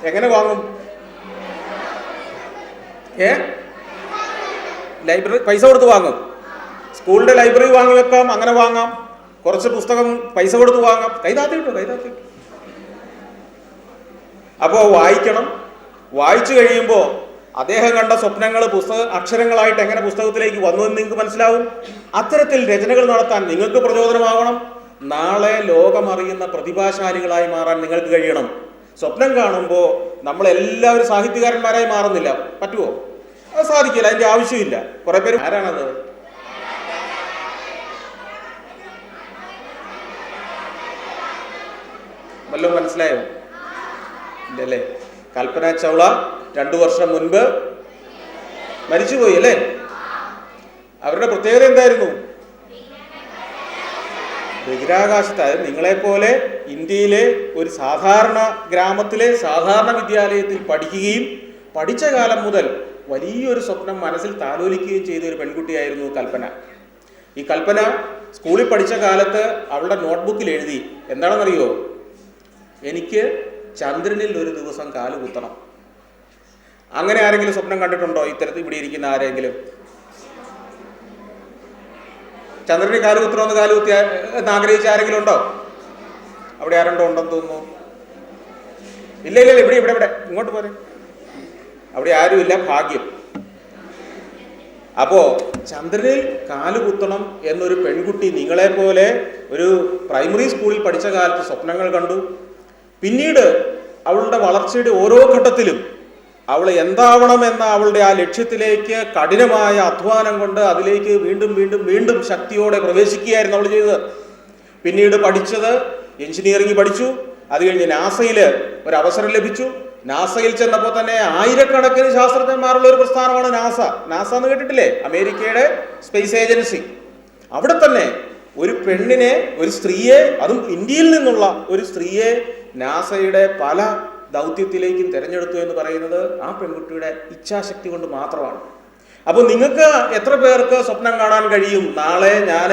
എങ്ങനെ വാങ്ങും? ലൈബ്രറി പൈസ കൊടുത്ത് വാങ്ങും. സ്കൂളിന്റെ ലൈബ്രറി വാങ്ങി വെക്കാം, അങ്ങനെ വാങ്ങാം. കുറച്ച് പുസ്തകം പൈസ കൊടുത്ത് വാങ്ങാം. കൈതാത്തി കിട്ടും. അപ്പോ വായിക്കണം. വായിച്ചു കഴിയുമ്പോൾ അദ്ദേഹം കണ്ട സ്വപ്നങ്ങൾ അക്ഷരങ്ങളായിട്ട് എങ്ങനെ പുസ്തകത്തിലേക്ക് വന്നു എന്ന് നിങ്ങൾക്ക് മനസ്സിലാവും. അത്തരത്തിൽ രചനകൾ നടത്താൻ നിങ്ങൾക്ക് പ്രചോദനമാവണം. നാളെ ലോകമറിയുന്ന പ്രതിഭാശാലികളായി മാറാൻ നിങ്ങൾക്ക് കഴിയണം. സ്വപ്നം കാണുമ്പോൾ നമ്മളെല്ലാവരും സാഹിത്യകാരന്മാരായി മാറുന്നില്ല. പറ്റുമോ? അത് സാധിക്കില്ല, അതിന്റെ ആവശ്യമില്ല. കുറെ പേര് ആരാണത്? വല്ലതും മനസ്സിലായോ? ഇല്ലല്ലേ? കൽപ്പന ചൗള 2 വർഷം മുൻപ് മരിച്ചുപോയി അല്ലേ? അവരുടെ പ്രത്യേകത എന്തായിരുന്നു? ബഹിരാകാശത്തായത്. നിങ്ങളെപ്പോലെ ഇന്ത്യയിലെ ഒരു സാധാരണ ഗ്രാമത്തിലെ സാധാരണ വിദ്യാലയത്തിൽ പഠിക്കുകയും പഠിച്ച കാലം മുതൽ വലിയൊരു സ്വപ്നം മനസ്സിൽ താലോലിക്കുകയും ചെയ്ത ഒരു പെൺകുട്ടിയായിരുന്നു കൽപ്പന. ഈ കൽപ്പന സ്കൂളിൽ പഠിച്ച കാലത്ത് അവളുടെ നോട്ട്ബുക്കിൽ എഴുതി, എന്താണെന്നറിയോ? എനിക്ക് ചന്ദ്രനിൽ ഒരു ദിവസം കാല് കുത്തണം. അങ്ങനെ ആരെങ്കിലും സ്വപ്നം കണ്ടിട്ടുണ്ടോ? ഇത്തരത്തിൽ ഇവിടെ ഇരിക്കുന്ന ആരെങ്കിലും ചന്ദ്രന് കാല് കുത്തണമെന്ന് എന്ന് ആഗ്രഹിച്ച ആരെങ്കിലും ഉണ്ടോ? അവിടെ ആരുണ്ടോ? ഉണ്ടെന്ന് തോന്നുന്നു. ഇല്ല, ഇവിടെ ഇങ്ങോട്ട് പോരെ. അവിടെ ആരുമില്ല, ഭാഗ്യം. അപ്പോ ചന്ദ്രനിൽ കാല് കുത്തണം എന്നൊരു പെൺകുട്ടി നിങ്ങളെപ്പോലെ ഒരു പ്രൈമറി സ്കൂളിൽ പഠിച്ച കാലത്ത് സ്വപ്നങ്ങൾ കണ്ടു. പിന്നീട് അവളുടെ വളർച്ചയുടെ ഓരോ ഘട്ടത്തിലും അവൾ എന്താവണമെന്ന അവളുടെ ആ ലക്ഷ്യത്തിലേക്ക് കഠിനമായ അധ്വാനം കൊണ്ട് അതിലേക്ക് വീണ്ടും ശക്തിയോടെ പ്രവേശിക്കുകയായിരുന്നു അവൾ ചെയ്തത്. പിന്നീട് പഠിച്ചത് എഞ്ചിനീയറിംഗ് പഠിച്ചു. അത് കഴിഞ്ഞ് നാസയിൽ ഒരു അവസരം ലഭിച്ചു. നാസയിൽ ചെന്നപ്പോൾ തന്നെ ആയിരക്കണക്കിന് ശാസ്ത്രജ്ഞന്മാരുള്ള ഒരു പ്രസ്ഥാനമാണ് നാസ എന്ന് കേട്ടിട്ടില്ലേ? അമേരിക്കയുടെ സ്പേസ് ഏജൻസി. അവിടെ തന്നെ ഒരു പെണ്ണിനെ, ഒരു സ്ത്രീയെ, അതും ഇന്ത്യയിൽ നിന്നുള്ള ഒരു സ്ത്രീയെ നാസയുടെ പല ദൗത്യത്തിലേക്കും തിരഞ്ഞെടുത്തു എന്ന് പറയുന്നത് ആ പെൺകുട്ടിയുടെ ഇച്ഛാശക്തി കൊണ്ട് മാത്രമാണ്. അപ്പോൾ നിങ്ങൾക്ക് എത്ര പേർക്ക് സ്വപ്നം കാണാൻ കഴിയും? നാളെ ഞാൻ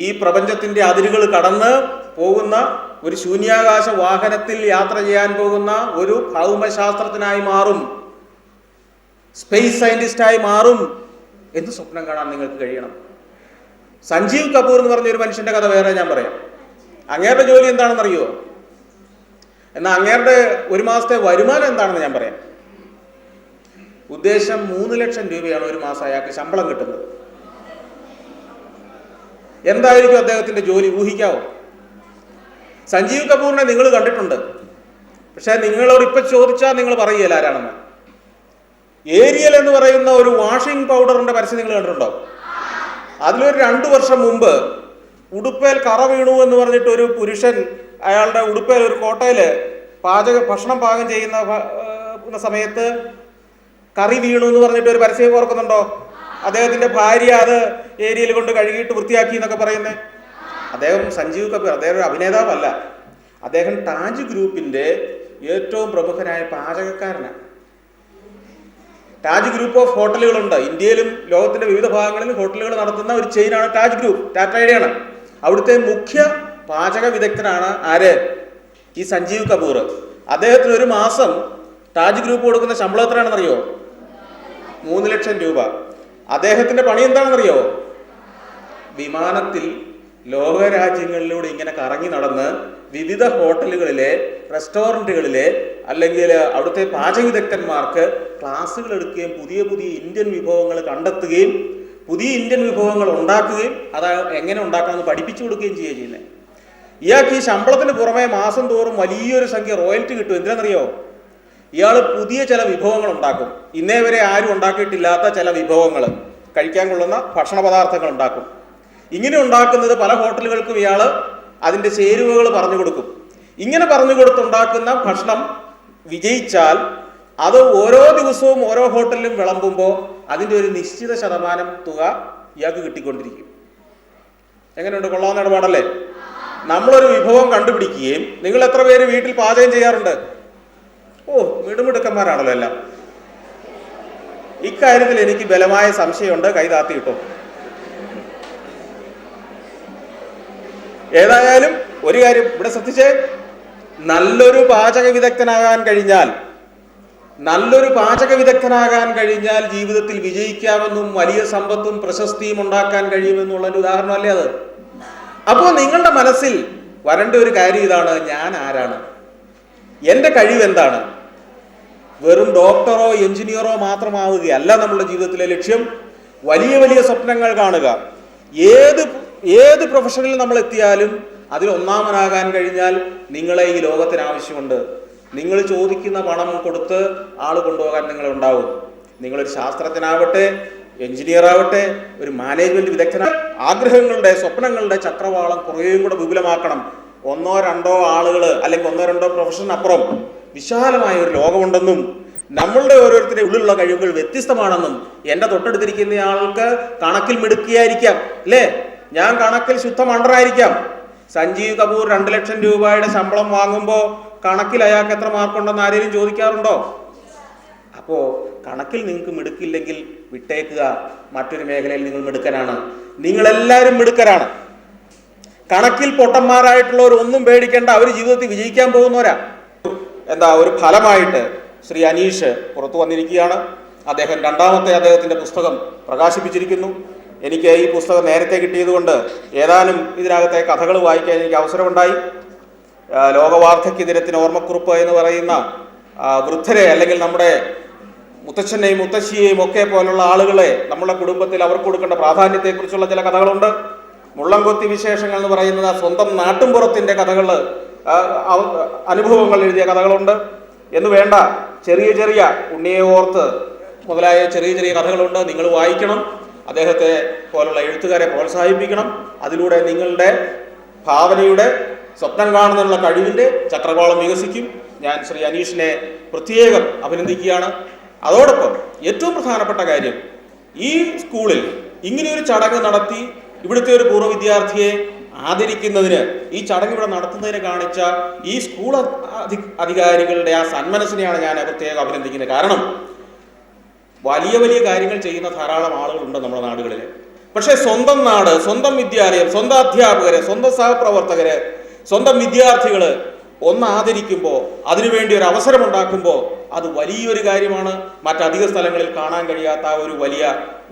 ഈ പ്രപഞ്ചത്തിന്റെ അതിരുകൾ കടന്ന് പോകുന്ന ഒരു ശൂന്യാകാശ വാഹനത്തിൽ യാത്ര ചെയ്യാൻ പോകുന്ന ഒരു ഭൗമശാസ്ത്രജ്ഞനായി മാറും, സ്പേസ് സയന്റിസ്റ്റായി മാറും എന്ന് സ്വപ്നം കാണാൻ നിങ്ങൾക്ക് കഴിയണം. സഞ്ജീവ് കപൂർ എന്ന് പറഞ്ഞ ഒരു മനുഷ്യന്റെ കഥ വേറെ ഞാൻ പറയാം. അങ്ങേരുടെ ജോലി എന്താണെന്നറിയോ? എന്നാൽ അങ്ങേരുടെ ഒരു മാസത്തെ വരുമാനം എന്താണെന്ന് ഞാൻ പറയാം. ഉദ്ദേശം 3 ലക്ഷം രൂപയാണ് ഒരു മാസം അയാൾക്ക് ശമ്പളം കിട്ടുന്നത്. എന്തായിരിക്കും അദ്ദേഹത്തിന്റെ ജോലി? ഊഹിക്കാവോ? സഞ്ജീവ് കപൂറിനെ നിങ്ങൾ കണ്ടിട്ടുണ്ട്, പക്ഷെ നിങ്ങളോട് ഇപ്പൊ ചോദിച്ചാൽ നിങ്ങൾ പറയുകയില്ല ആരാണെന്ന്. ഏരിയൽ എന്ന് പറയുന്ന ഒരു വാഷിംഗ് പൗഡറിന്റെ പരസ്യം നിങ്ങൾ കണ്ടിട്ടുണ്ടോ? അതിലൊരു 2 വർഷം മുമ്പ് ഉടുപ്പേൽ കറ വീണു എന്ന് പറഞ്ഞിട്ട് ഒരു പുരുഷൻ അയാളുടെ ഉടുപ്പേൽ ഒരു കോട്ടയില് ഭക്ഷണം പാകം ചെയ്യുന്ന സമയത്ത് കറി വീണു എന്ന് പറഞ്ഞിട്ട് ഒരു പരസ്യം ഓർക്കുന്നുണ്ടോ? അദ്ദേഹത്തിന്റെ ഭാര്യ അത് ഏരിയയിൽ കൊണ്ട് കഴുകിയിട്ട് വൃത്തിയാക്കി എന്നൊക്കെ പറയുന്നത്. അദ്ദേഹം സഞ്ജീവ് കപൂർ, അദ്ദേഹം ഒരു അഭിനേതാവല്ല, അദ്ദേഹം താജ് ഗ്രൂപ്പിന്റെ ഏറ്റവും പ്രമുഖനായ പാചകക്കാരനാണ്. താജ് ഗ്രൂപ്പ് ഓഫ് ഹോട്ടലുകളുണ്ട് ഇന്ത്യയിലും ലോകത്തിന്റെ വിവിധ ഭാഗങ്ങളിലും ഹോട്ടലുകൾ നടത്തുന്ന ഒരു ചെയിനാണ് താജ് ഗ്രൂപ്പ്, ടാറ്റയുടെയാണ്. അവിടുത്തെ മുഖ്യ പാചക വിദഗ്ധനാണ് ആര്? ഈ സഞ്ജീവ് കപൂർ. അദ്ദേഹത്തിന് ഒരു മാസം താജ് ഗ്രൂപ്പ് കൊടുക്കുന്ന ശമ്പളം എത്രയാണെന്നറിയോ? 3 ലക്ഷം രൂപ. അദ്ദേഹത്തിന്റെ പണി എന്താണെന്നറിയോ? വിമാനത്തിൽ ലോകരാജ്യങ്ങളിലൂടെ ഇങ്ങനെ കറങ്ങി നടന്ന് വിവിധ ഹോട്ടലുകളിലെ, റെസ്റ്റോറൻറ്റുകളിലെ അല്ലെങ്കിൽ അവിടുത്തെ പാചക വിദഗ്ധന്മാർക്ക് ക്ലാസ്സുകൾ എടുക്കുകയും പുതിയ പുതിയ ഇന്ത്യൻ വിഭവങ്ങൾ കണ്ടെത്തുകയും പുതിയ ഇന്ത്യൻ വിഭവങ്ങൾ ഉണ്ടാക്കുകയും അത് എങ്ങനെ ഉണ്ടാക്കണമെന്ന് പഠിപ്പിച്ചു കൊടുക്കുകയും ചെയ്യുന്നത്. ഇയാൾക്ക് ഈ ശമ്പളത്തിന് പുറമെ മാസം തോറും വലിയൊരു സംഖ്യ റോയൽറ്റി കിട്ടും. എന്തിനാണെന്നറിയോ? ഇയാൾ പുതിയ ചില വിഭവങ്ങൾ ഉണ്ടാക്കും, ഇന്നേ വരെ ആരും ഉണ്ടാക്കിയിട്ടില്ലാത്ത ചില വിഭവങ്ങൾ, കഴിക്കാൻ കൊള്ളുന്ന ഭക്ഷണ പദാർത്ഥങ്ങൾ ഉണ്ടാക്കും. ഇങ്ങനെ ഉണ്ടാക്കുന്നത് പല ഹോട്ടലുകൾക്കും ഇയാൾ അതിൻ്റെ ചേരുവകൾ പറഞ്ഞു കൊടുക്കും. ഇങ്ങനെ പറഞ്ഞു കൊടുത്തുണ്ടാക്കുന്ന ഭക്ഷണം വിജയിച്ചാൽ അത് ഓരോ ദിവസവും ഓരോ ഹോട്ടലിലും വിളമ്പുമ്പോൾ അതിൻ്റെ ഒരു നിശ്ചിത ശതമാനം തുക ഇയാൾക്ക് കിട്ടിക്കൊണ്ടിരിക്കും. എങ്ങനെയുണ്ട്? കൊള്ളാവുന്ന ഇടപാടല്ലേ? നമ്മളൊരു വിഭവം കണ്ടുപിടിക്കുകയും, നിങ്ങൾ എത്ര പേര് വീട്ടിൽ പാചകം ചെയ്യാറുണ്ട്? ഓ, മിടുമിടുക്കന്മാരാണല്ലോ എല്ലാം. ഇക്കാര്യത്തിൽ എനിക്ക് ബലമായ സംശയമുണ്ട്, കൈതാത്തി കിട്ടും. ഏതായാലും ഒരു കാര്യം ഇവിടെ ശ്രദ്ധിച്ചേ, നല്ലൊരു പാചക വിദഗ്ധനാകാൻ കഴിഞ്ഞാൽ ജീവിതത്തിൽ വിജയിക്കാമെന്നും വലിയ സമ്പത്തും പ്രശസ്തിയും ഉണ്ടാക്കാൻ കഴിയുമെന്നുള്ളൊരു ഉദാഹരണമല്ലേ അത്? അപ്പോൾ നിങ്ങളുടെ മനസ്സിൽ വരേണ്ട ഒരു കാര്യം ഇതാണ്: ഞാൻ ആരാണ്? എൻ്റെ കഴിവെന്താണ്? വെറും ഡോക്ടറോ എഞ്ചിനീയറോ മാത്രമാവുകയല്ല നമ്മുടെ ജീവിതത്തിലെ ലക്ഷ്യം. വലിയ വലിയ സ്വപ്നങ്ങൾ കാണുക. ഏത് പ്രൊഫഷനിൽ നമ്മൾ എത്തിയാലും അതിൽ ഒന്നാമനാകാൻ കഴിഞ്ഞാൽ നിങ്ങളെ ഈ ലോകത്തിന് ആവശ്യമുണ്ട്. നിങ്ങൾ ചോദിക്കുന്ന പണം കൊടുത്ത് ആൾ കൊണ്ടുപോകാൻ നിങ്ങളുണ്ടാവും. നിങ്ങളൊരു ശാസ്ത്രജ്ഞനാവട്ടെ, എഞ്ചിനീയർ ആവട്ടെ, ഒരു മാനേജ്മെന്റ് വിദഗ്ധനാവട്ടെ, ആഗ്രഹങ്ങളുടെ, സ്വപ്നങ്ങളുടെ ചക്രവാളം കുറേയും കൂടെ വിപുലമാക്കണം. 1-2 ആളുകൾ അല്ലെങ്കിൽ 1-2 പ്രൊഫഷനപ്പുറം വിശാലമായ ഒരു ലോകമുണ്ടെന്നും നമ്മളുടെ ഓരോരുത്തരുടെ ഉള്ളിലുള്ള കഴിവുകൾ വ്യത്യസ്തമാണെന്നും. എൻ്റെ തൊട്ടടുത്തിരിക്കുന്ന ആൾക്ക് കണക്കിൽ മിടുക്കിയായിരിക്കാം, അല്ലേ? ഞാൻ കണക്കിൽ ശുദ്ധ മണ്ടനായിരിക്കാം. സഞ്ജീവ് കപൂർ 2 ലക്ഷം രൂപയുടെ ശമ്പളം വാങ്ങുമ്പോൾ കണക്കിൽ അയാൾക്ക് എത്ര മാർക്കുണ്ടെന്ന് ആരെങ്കിലും ചോദിക്കാറുണ്ടോ? അപ്പോൾ കണക്കിൽ നിങ്ങൾക്ക് മിടുക്കില്ലെങ്കിൽ വിട്ടേക്കുക, മറ്റൊരു മേഖലയിൽ നിങ്ങൾ മിടുക്കനാണ്. നിങ്ങളെല്ലാവരും മിടുക്കരാണ്. കണക്കിൽ പൊട്ടന്മാരായിട്ടുള്ളവർ ഒന്നും പേടിക്കേണ്ട, അവർ ജീവിതത്തിൽ വിജയിക്കാൻ പോകുന്നവരാ. ഒരു ഫലമായിട്ട് ശ്രീ അനീഷ് പുറത്തു വന്നിരിക്കുകയാണ്. അദ്ദേഹം 2ാമത്തെ അദ്ദേഹത്തിൻ്റെ പുസ്തകം പ്രകാശിപ്പിച്ചിരിക്കുന്നു. എനിക്ക് ഈ പുസ്തകം നേരത്തെ കിട്ടിയതുകൊണ്ട് ഏതാനും ഇതിനകത്തെ കഥകൾ വായിക്കാൻ എനിക്ക് അവസരമുണ്ടായി. ലോകവാർദ്ധക്യ ദിനത്തിന് ഓർമ്മക്കുറിപ്പ് എന്ന് പറയുന്ന വൃദ്ധരെ അല്ലെങ്കിൽ നമ്മുടെ മുത്തച്ഛനെയും മുത്തശ്ശിയെയും ഒക്കെ പോലുള്ള ആളുകളെ നമ്മുടെ കുടുംബത്തിൽ അവർക്ക് കൊടുക്കേണ്ട പ്രാധാന്യത്തെക്കുറിച്ചുള്ള ചില കഥകളുണ്ട്. മുള്ളംകൊത്തി വിശേഷങ്ങൾ എന്ന് പറയുന്നത് സ്വന്തം നാട്ടുംപുറത്തിൻ്റെ കഥകൾ, അനുഭവങ്ങൾ എഴുതിയ കഥകളുണ്ട്. എന്ന് വേണ്ട, ചെറിയ ചെറിയ ഉണ്ണിയെ ഓർത്ത് മുതലായ ചെറിയ ചെറിയ കഥകളുണ്ട്. നിങ്ങൾ വായിക്കണം. അദ്ദേഹത്തെ പോലുള്ള എഴുത്തുകാരെ പ്രോത്സാഹിപ്പിക്കണം. അതിലൂടെ നിങ്ങളുടെ ഭാവനയുടെ, സ്വപ്നം കാണുന്നതിനുള്ള കഴിവിൻ്റെ ചക്രവാളം വികസിക്കും. ഞാൻ ശ്രീ അനീഷിനെ പ്രത്യേകം അഭിനന്ദിക്കുകയാണ്. അതോടൊപ്പം ഏറ്റവും പ്രധാനപ്പെട്ട കാര്യം, ഈ സ്കൂളിൽ ഇങ്ങനെയൊരു ചടങ്ങ് നടത്തി ഇവിടുത്തെ ഒരു പൂർവ്വ വിദ്യാർത്ഥിയെ ആദരിക്കുന്നതിന്, ഈ ചടങ്ങ് ഇവിടെ നടത്തുന്നതിന് കാണിച്ച ഈ സ്കൂൾ അധികാരികളുടെ ആ സന്മനസ്സിനെയാണ് ഞാൻ പ്രത്യേകം അഭിനന്ദിക്കുന്നത്. കാരണം വലിയ വലിയ കാര്യങ്ങൾ ചെയ്യുന്ന ധാരാളം ആളുകളുണ്ട് നമ്മുടെ നാടുകളിൽ. പക്ഷേ സ്വന്തം നാട്, സ്വന്തം വിദ്യാലയം, സ്വന്തം അധ്യാപകരെ, സ്വന്തം സഹപ്രവർത്തകരെ സ്വന്തം വിദ്യാർത്ഥികൾ ഒന്ന് ആദരിക്കുമ്പോൾ, അതിനുവേണ്ടി ഒരു അവസരം ഉണ്ടാക്കുമ്പോൾ അത് വലിയൊരു കാര്യമാണ്. മറ്റധിക സ്ഥലങ്ങളിൽ കാണാൻ കഴിയാത്ത ഒരു വലിയ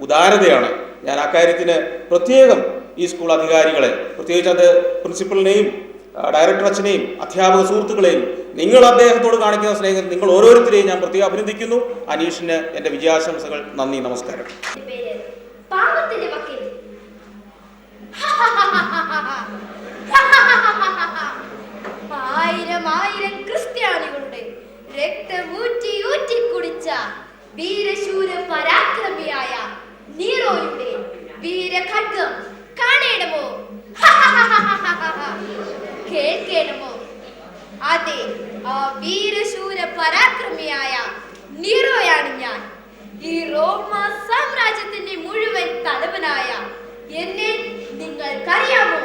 ഉദാരതയാണ്. ഞാൻ അക്കാര്യത്തിന് പ്രത്യേകം ഈ സ്കൂൾ അധികാരികളെ, പ്രത്യേകിച്ച് അത് പ്രിൻസിപ്പലിനെയും ഡയറക്ടർ അച്ഛനെയും അധ്യാപക സുഹൃത്തുക്കളെയും നിങ്ങൾ അദ്ദേഹത്തോട് കാണിക്കുന്ന സ്നേഹം നിങ്ങൾ ഓരോരുത്തരെയും ഞാൻ പ്രത്യേകം അഭിനന്ദിക്കുന്നു. അനീഷിന് എൻ്റെ വിജയാശംസകൾ. നന്ദി, നമസ്കാരം. ആയിരം ആയിരം ക്രിസ്ത്യാനികളുടെ രക്തമൂറ്റി ഊറ്റി കുടിച്ച വീരശൂര പരാക്രമിയായ നീറോയുടെ വീരഖഡ്ഗം കാണണമോ? കേൾക്കണമോ? അതെ, ആ വീരശൂര പരാക്രമിയായ നീറോയാണ് ഞാൻ. ഈ റോമ സാമ്രാജ്യത്തിന്റെ മുഴുവൻ തലവനായ എന്നെ നിങ്ങൾക്കറിയാമോ?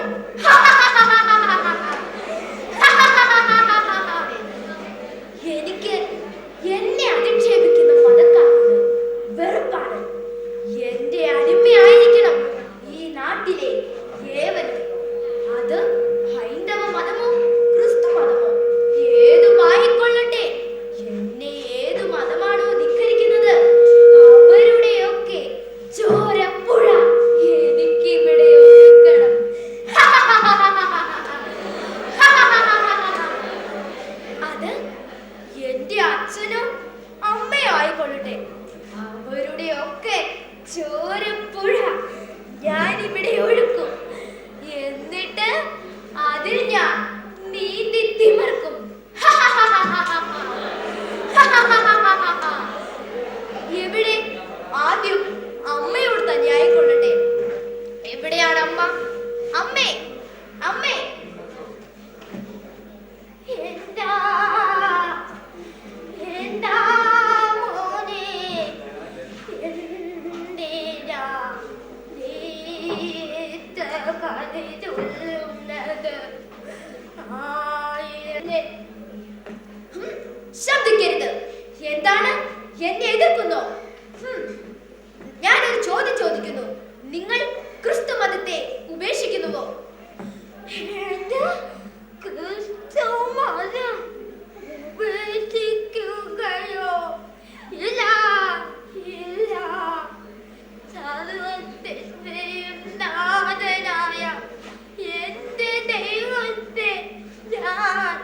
എനിക്ക് എന്നെ അധിക്ഷേപിക്കുന്ന മതക്കാരോട് വെറുപ്പാണ്. എന്റെ അടിമയായിരിക്കണം ഈ നാട്ടിലെ ഏവനും. അത് ഹൈന്ദവ മതമോ ക്രിസ്തു മതമോ ഏതുമായിക്കൊള്ളട്ടെ. എന്നെ ഏതു മതമാണോ ധിക്കരിക്കുന്നത് അവരുടെയൊക്കെ ചോരപ്പുഴ എനിക്കിവിടെ ഒഴുക്കണം. അത് എന്റെ അച്ഛനോ അമ്മയോ ആയിക്കൊള്ളട്ടെ, അവരുടെയൊക്കെ ചോരപ്പുഴ ഞാനിവിടെ ഒഴുക്കും. എന്നിട്ട് അതിൽ ഞാൻ നീന്തി തിമിർക്കും. എവിടെ? ആദ്യം അമ്മയോട് തന്നെ ആയിക്കൊള്ളട്ടെ. എവിടെയാണ് അമ്മ? അമ്മേ, അമ്മേ, എന്താ എന്താ മോനെ, എന്തിനാ നീ കഥ ചൊല്ലുന്നത്? ശബ്ദിക്കരുത്. എന്താണ്? എന്നെ എതിർക്കുന്നോ? ഞാനൊരു ചോദ്യം ചോദിക്കുന്നു. നിങ്ങൾ ക്രിസ്തു മതത്തെ ഉപേക്ഷിക്കുന്നുവോ? ക്രിസ്തു മതം ഉപേക്ഷിക്കുകയോ? ഇല്ല, ഇല്ല. സർവ്വത്തിന്റെയും നാഥനായ എന്റെ ദൈവത്തെ ഞാൻ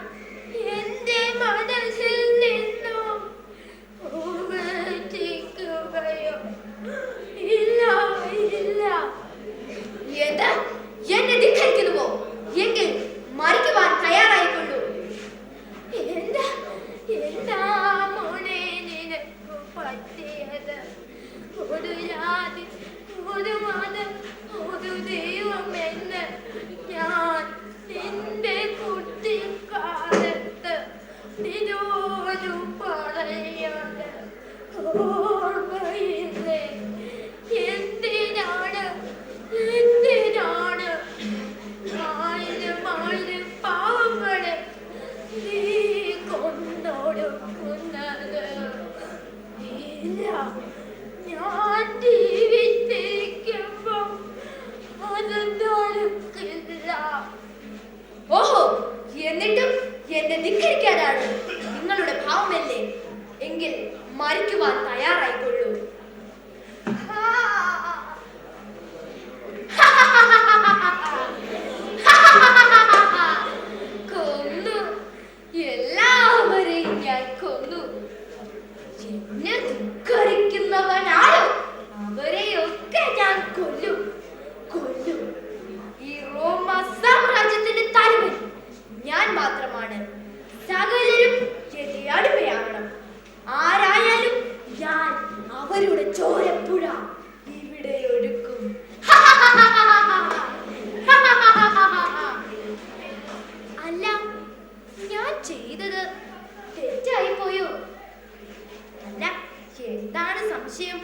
എന്റെ മനസ്സിൽ നിന്നും ഉപേക്ഷിക്കുകയോ? ഇല്ല, ഇല്ല. എന്താ? എന്നെ ധിക്കരിക്കുന്നുവോ? എങ്കിൽ മരിക്കുവാൻ തയ്യാറായിക്കൊള്ളൂ. എന്താ എന്താ മോനെ നിനക്ക് പറ്റിയത്? ഒരു ജാതി, ഒരു മതം, ഒരു ദൈവം എന്ന് ഞാൻ നിന്റെ കുട്ടിക്കാലത്ത് നിന്നോട് പറയാതെ ഓർമ്മയില്ലേ? എന്തിനാണ് എന്തിനാണ് ആയിരം ആയിരം പാവങ്ങളെ നീ കൊന്നൊടുക്കുന്നത്? ഇല്ല, ഞാൻ ജീവിച്ചിരിക്കുമ്പോ അത് നടക്കില്ല. ഓഹോ, എന്നിട്ടും എന്നെ ധിക്കരിക്കാനാണ് നിങ്ങളുടെ ഭാവമല്ലേ? എങ്കിൽ മരിക്കുവാൻ തയ്യാറായിക്കൊള്ളൂ. കൊന്നു, എല്ലാവരെയും ഞാൻ കൊന്നു. എന്നെ ധിക്കരിക്കുന്നവനാണോ അവരെയൊക്കെ ഞാൻ കൊല്ലും, കൊല്ലും. ഈ റോമ സാമ്രാജ്യത്തിന്റെ തലവൻ ഞാൻ മാത്രമാണ്. സകലരും എന്റെ അടിമയാകണം. ആരായാലും ഞാൻ അവരുടെ ചോരപ്പുഴ ഇവിടെ ഒഴുക്കും. അല്ല, ഞാൻ ചെയ്തത് തെറ്റായി പോയോ? അല്ല, എന്താണ് സംശയം?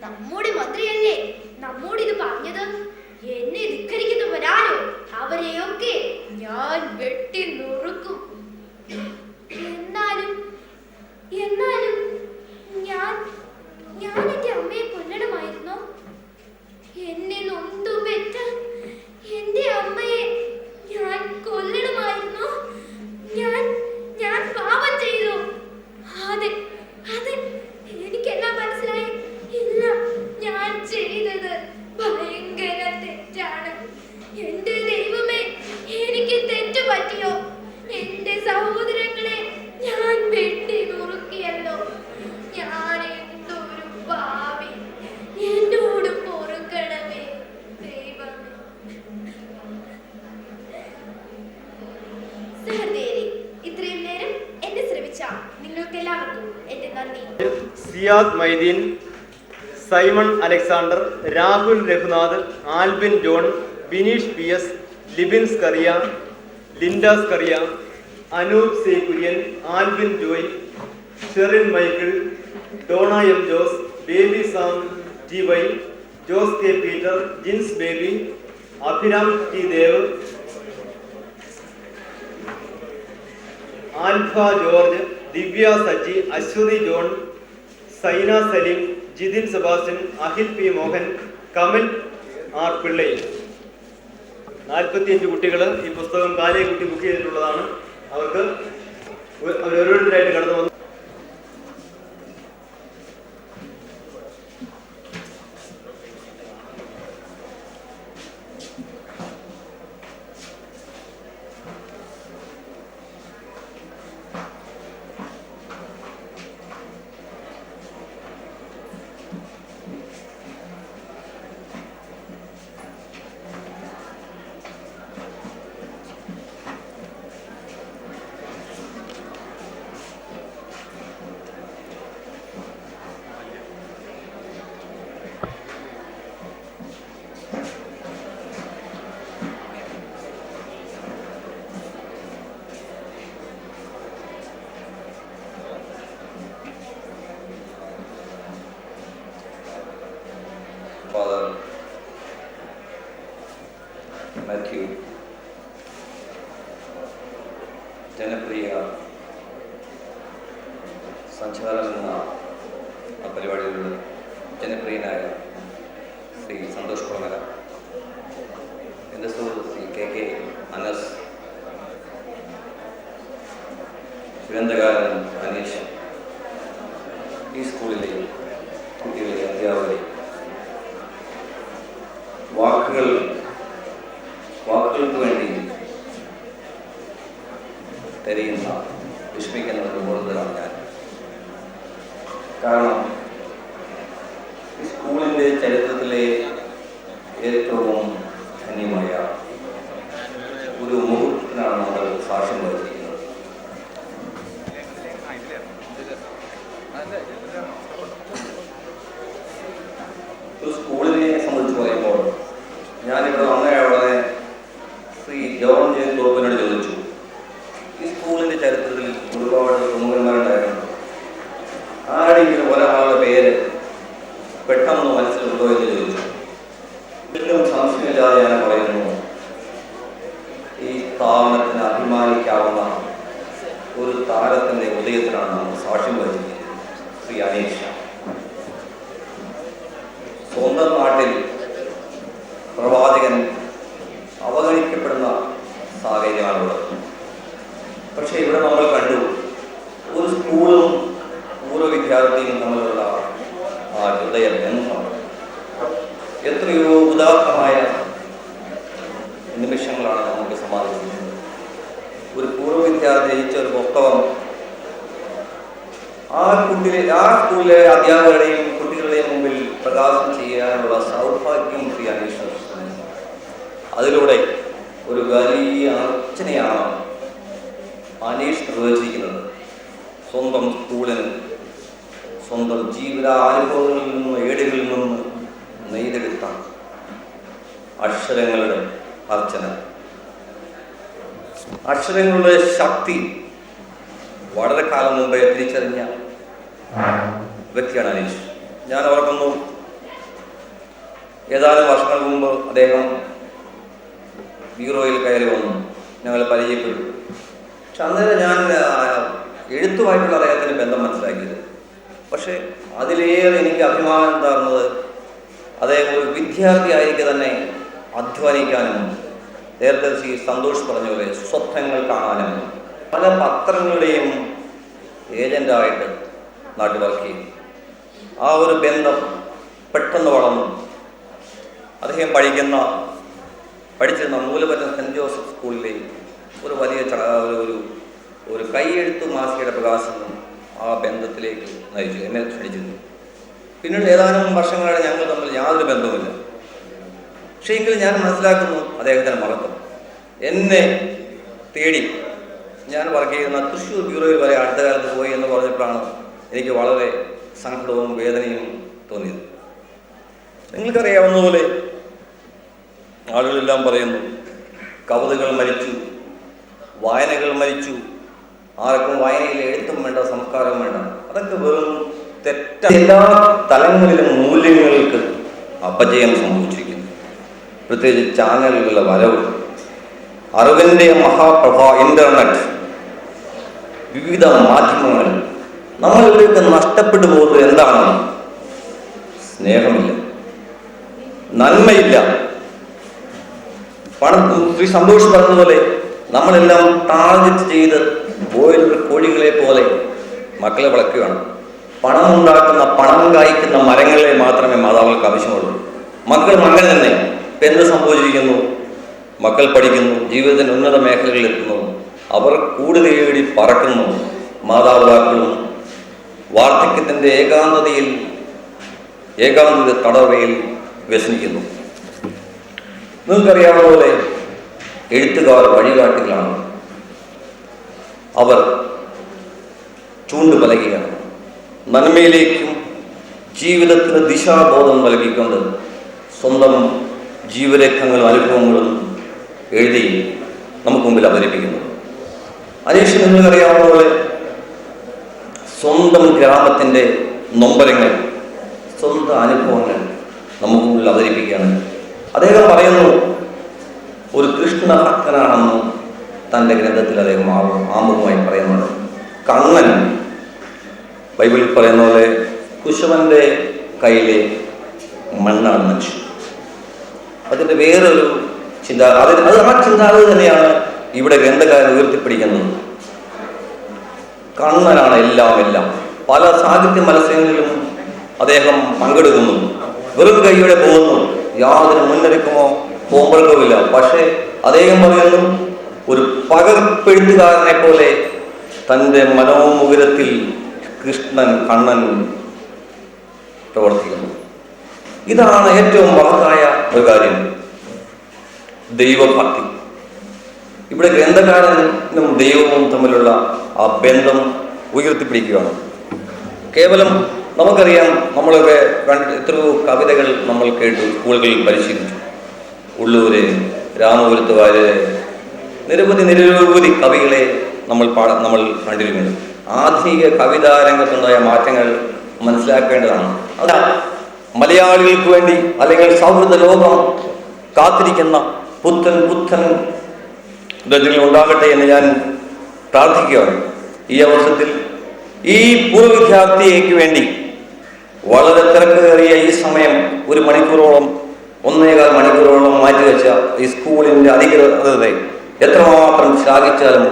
നമ്മുടെ മന്ത്രിയല്ലേ നമ്മോട് ഇത് പറഞ്ഞത്? എന്നെ ധിക്കരിക്കുന്നവരാരോ അവരെയൊക്കെ ഞാൻ വെട്ടി നുറുക്കും. എന്നാലും ഞാൻ എന്റെ അമ്മയെ കൊല്ലണമായിരുന്നോ? എന്നെ നൊന്തു പെറ്റ എന്റെ അമ്മയെ ഞാൻ എല്ലാവർക്കും എന്റെ നന്ദി. Siyad Maideen, Simon Alexander, Rahul Raghunath, Albin John, Bineesh PS, Libin Scaria, Linda Scaria, Anoop C Kurian, Albin Joy, Sherin Michael, Dona M Jose, Baby Sam GY, Jose K Peter, Jins Baby, Abhiram T Dev, Alpha George, Divya Saji, Aswathy John, Saina Salim, Jithin Sebastian, Akhil P Mohan, Kamal R Pillai. 45 കുട്ടികൾ ഈ പുസ്തകം കാലേ കുട്ടി ബുക്ക് ചെയ്തിട്ടുള്ളതാണ്. അവർക്ക് ഓരോരുത്തരായിട്ട് കടന്നു വന്നു. Father Matthew, ജനപ്രിയ സഞ്ചാരം എന്ന ആ പരിപാടികളിൽ ജനപ്രിയനായ ശ്രീ സന്തോഷ് കുളങ്ങര, എൻ്റെ സുഹൃത്ത് ശ്രീ KK അനസ്, ഗ്രന്ഥകാരൻ അനീഷ്, ഈ സ്കൂളിലെ കുട്ടികളെ, അധ്യാപകരെ, വാക്കുകൾക്ക് വേണ്ടി തെരയുന്ന വിഷമിക്കുന്ന ഒരു ബോധത്തിലാണ് ഞാൻ. കാരണം ഈ സ്കൂളിൻ്റെ ചരിത്രത്തിലെ ഏറ്റവും ധന്യമായ ഒരു മുഹൂർത്തത്തിനാണ് നമ്മൾ സാക്ഷ്യം വഹിച്ചിരിക്കുന്നത്. ഒരു സ്കൂളിനെ സംബന്ധിച്ച് പറയുമ്പോൾ ഞാനിവിടെ വന്നയുടനെ ശ്രീ ജോൺ J തോപ്പിനോട് ചോദിച്ചു, ഈ സ്കൂളിൻ്റെ ചരിത്രത്തിൽ ഒരുപാട് പ്രമുഖന്മാരുണ്ടായിരുന്നു, ആരെങ്കിലും ഒരാളുടെ പേര് പെട്ടെന്ന് മനസ്സിലുണ്ടോ എന്ന് ചോദിച്ചു. വീണ്ടും സംശയമില്ലാതെ ഞാൻ പറയുന്നു, ഈ സ്ഥാപനത്തിന് അഭിമാനിക്കാവുന്ന ഒരു താരത്തിൻ്റെ ഉദയത്തിനാണ് നമ്മൾ സാക്ഷ്യം വഹിച്ചിരിക്കുന്നത്. ശ്രീ അനീഷ് സ്വന്തം നാട്ടിൽ പ്രവാചകൻ അവഗണിക്കപ്പെടുന്ന സാഹചര്യമാണുള്ളത്. പക്ഷേ ഇവിടെ നമ്മൾ കണ്ടു, ഒരു സ്കൂളും പൂർവ്വ വിദ്യാർത്ഥിയും തമ്മിലുള്ള ആ ഹൃദയ ബന്ധം എത്രയോ ഉദാത്തമായ നിമിഷങ്ങളാണ് നമുക്ക് സമ്മാനിച്ചിരിക്കുന്നത്. ഒരു പൂർവ്വ വിദ്യാർത്ഥി രചിച്ച ഒരു പുസ്തകം ആ സ്കൂളിലെ അധ്യാപകരുടെയും കുട്ടികളുടെയും മുമ്പിൽ പ്രകാശനം ചെയ്യാനുള്ള സൗഭാഗ്യം ശ്രീ അനീഷ്, അതിലൂടെ ഒരു വലിയ അർച്ചനയാണ് അനീഷ് നിർവഹിച്ചിരിക്കുന്നത്. സ്വന്തം സ്കൂളിന് സ്വന്തം ജീവിതാനുഭവങ്ങളിൽ നിന്നും ഏടുകളിൽ നിന്നും നെയ്തെടുത്ത അക്ഷരങ്ങളുടെ അർച്ചന. അക്ഷരങ്ങളുടെ ശക്തി വളരെ കാലം മുമ്പേ തിരിച്ചറിഞ്ഞ വ്യക്തിയാണ് അനീഷ്. ഞാൻ ഓർക്കുന്നു, ഏതാനും വർഷങ്ങൾ മുമ്പ് അദ്ദേഹം ബ്യൂറോയിൽ കയറി വന്നു, ഞങ്ങൾ പരിചയപ്പെട്ടു. പക്ഷെ അന്നേരം ഞാൻ എഴുത്തുമായിട്ടുള്ള അദ്ദേഹത്തിൻ്റെ ബന്ധം മനസ്സിലാക്കിയത്. പക്ഷേ അതിലേറെ എനിക്ക് അഭിമാനം താർന്നത് അദ്ദേഹം ഒരു വിദ്യാർത്ഥി ആയിരിക്കെ തന്നെ അധ്വാനിക്കാനും, നേരത്തെ ശ്രീ സന്തോഷ് പറഞ്ഞ പോലെ സ്വപ്നങ്ങൾ കാണാനും, പല പത്രങ്ങളുടെയും ഏജൻ്റായിട്ട് നാട്ടിൽ വർക്ക് ചെയ്യും. ആ ഒരു ബന്ധം പെട്ടെന്ന് വളർന്നു. അദ്ദേഹം പഠിച്ചിരുന്ന മൂലപറ്റം സെൻറ്റ് ജോസഫ് സ്കൂളിലെ ഒരു വലിയ ഒരു കൈയെഴുത്ത് മാസികയുടെ പ്രകാശനം ആ ബന്ധത്തിലേക്ക് നയിച്ചു, എന്നെ ക്ഷണിച്ചിരുന്നു. പിന്നീട് ഏതാനും വർഷങ്ങളാണ് ഞങ്ങൾ തമ്മിൽ യാതൊരു ബന്ധവുമില്ല. പക്ഷേ എങ്കിലും ഞാൻ മനസ്സിലാക്കുന്നു അദ്ദേഹത്തിൻ്റെ മഹത്വം. എന്നെ തേടി ഞാൻ വർക്ക് ചെയ്യുന്ന തൃശ്ശൂർ ബ്യൂറോയിൽ വരെ അടുത്ത കാലത്ത് പോയി എന്ന് പറഞ്ഞപ്പോഴാണ് എനിക്ക് വളരെ സങ്കടവും വേദനയും തോന്നിയത്. നിങ്ങൾക്കറിയാവുന്നതുപോലെ ആളുകളെല്ലാം പറയുന്നു കവിതകൾ മരിച്ചു, വായനകൾ മരിച്ചു, ആർക്കും വായനയിൽ എഴുത്തും വേണ്ട, സംസ്കാരം വേണ്ട. അതൊക്കെ വെറും തെറ്റാണ്. എല്ലാ തലങ്ങളിലും മൂല്യങ്ങൾക്ക് അപജയം സംഭവിച്ചിരിക്കുന്നു. പ്രത്യേകിച്ച് ചാനലുകളുടെ വരവ്, അറിവിൻ്റെ മഹാപ്രഭ, ഇൻ്റർനെറ്റ്, വിവിധ മാധ്യമങ്ങൾ നമ്മളിലേക്ക് നഷ്ടപ്പെട്ടു പോകുന്നത് എന്താണ്? സ്നേഹമില്ല, നന്മയില്ല. സന്തോഷം പറഞ്ഞതുപോലെ നമ്മളെല്ലാം ടാർഗറ്റ് ചെയ്ത് ബോയിലർ കോഴികളെ പോലെ മക്കളെ വളർത്തുകയാണ്. പണമുണ്ടാക്കുന്ന, പണം കായ്ക്കുന്ന മരങ്ങളെ മാത്രമേ മാതാക്കൾക്ക് ആവശ്യമുള്ളൂ. മക്കൾ തന്നെ. ഇപ്പം എന്ത് സംഭവിച്ചിരിക്കുന്നു? മക്കൾ പഠിക്കുന്നു, ജീവിതത്തിൻ്റെ ഉന്നത മേഖലകളിൽ എത്തുന്നു, അവർ കൂടുതൽ തേടി പറക്കുന്നു. മാതാപിതാക്കളും വാർദ്ധക്യത്തിൻ്റെ ഏകാന്തത തടവയിൽ വ്യസനിക്കുന്നു. നിങ്ങൾക്കറിയാവുന്ന പോലെ എഴുത്തുകാർ വഴികാട്ടികളാണ്. അവർ ചൂണ്ടുപലകയാണ്. നന്മയിലേക്കും ജീവിതത്തിന് ദിശാബോധം നൽകിക്കൊണ്ട് സ്വന്തം ജീവരേഖങ്ങളും അനുഭവങ്ങളും എഴുതി നമുക്ക് മുമ്പിൽ അവതരിപ്പിക്കുന്നു. അനീഷ്, നിങ്ങൾക്കറിയാവുന്ന പോലെ സ്വന്തം ഗ്രാമത്തിൻ്റെ നൊമ്പരങ്ങൾ, സ്വന്തം അനുഭവങ്ങൾ നമുക്ക് മുമ്പിൽ അവതരിപ്പിക്കുകയാണ്. അദ്ദേഹം പറയുന്നു, ഒരു കൃഷ്ണഭക്തനാണെന്ന് തൻ്റെ ഗ്രന്ഥത്തിൽ അദ്ദേഹം ആമുഖമായി പറയുന്നുണ്ട്. കണ്ണൻ ബൈബിളിൽ പറയുന്ന പോലെ കുശവൻ്റെ കയ്യിലെ മണ്ണാണ് മനുഷ്യൻ. അതിൻ്റെ വേറൊരു ആ ചിന്താഗതി തന്നെയാണ് ഇവിടെ ഗ്രന്ഥകാരൻ ഉയർത്തിപ്പിടിക്കുന്നത്. കണ്ണനാണ് എല്ലാം. പല സാഹിത്യ മത്സരങ്ങളിലും അദ്ദേഹം പങ്കെടുക്കുന്നു. വെറും കൈയോടെ പോകുന്നു, യാതൊരു മുന്നൊരുക്കമോ പോമ്പഴക്കമില്ല. പക്ഷേ അദ്ദേഹം പറയുന്നു, ഒരു പകർപ്പെഴുത്തുകാരനെ പോലെ തൻ്റെ മനോമുകുരത്തിൽ കണ്ണൻ പ്രവർത്തിക്കുന്നു. ഇതാണ് ഏറ്റവും മഹത്തായ ഒരു കാര്യം, ദൈവഭക്തി. ഇവിടെ ഗ്രന്ഥകാരനും ദൈവവും തമ്മിലുള്ള ആ ബന്ധം ഉയർത്തിപ്പിടിക്കുകയാണ്. കേവലം നമുക്കറിയാം, നമ്മളൊക്കെ എത്രയോ കവിതകൾ നമ്മൾ കേട്ടു, സ്കൂളുകളിൽ പരിശീലിച്ചു. ഉള്ളൂര്, രാമപുരത്ത് വാര്യര്, നിരവധി കവികളെ നമ്മൾ കണ്ടിരിക്കുന്നു. ആധുനിക കവിതാ രംഗത്തുണ്ടായ മാറ്റങ്ങൾ മനസ്സിലാക്കേണ്ടതാണ്. അത് മലയാളികൾക്ക് വേണ്ടി അല്ലെങ്കിൽ സൗഹൃദ ലോകം കാത്തിരിക്കുന്ന പുത്തൻ രചനകൾ ഉണ്ടാകട്ടെ എന്ന് ഞാൻ പ്രാർത്ഥിക്കുകയാണ്. ഈ അവസരത്തിൽ ഈ പൂർവ്വ വിദ്യാർത്ഥിക്ക് വേണ്ടി വളരെ തിരക്കേറിയ ഈ സമയം 1 മണിക്കൂറോളം 1.25 മണിക്കൂറോളം മാറ്റിവെച്ച ഈ സ്കൂളിൻ്റെ അധികൃതരെ എത്രമാത്രം ശ്ലാഘിച്ചാലും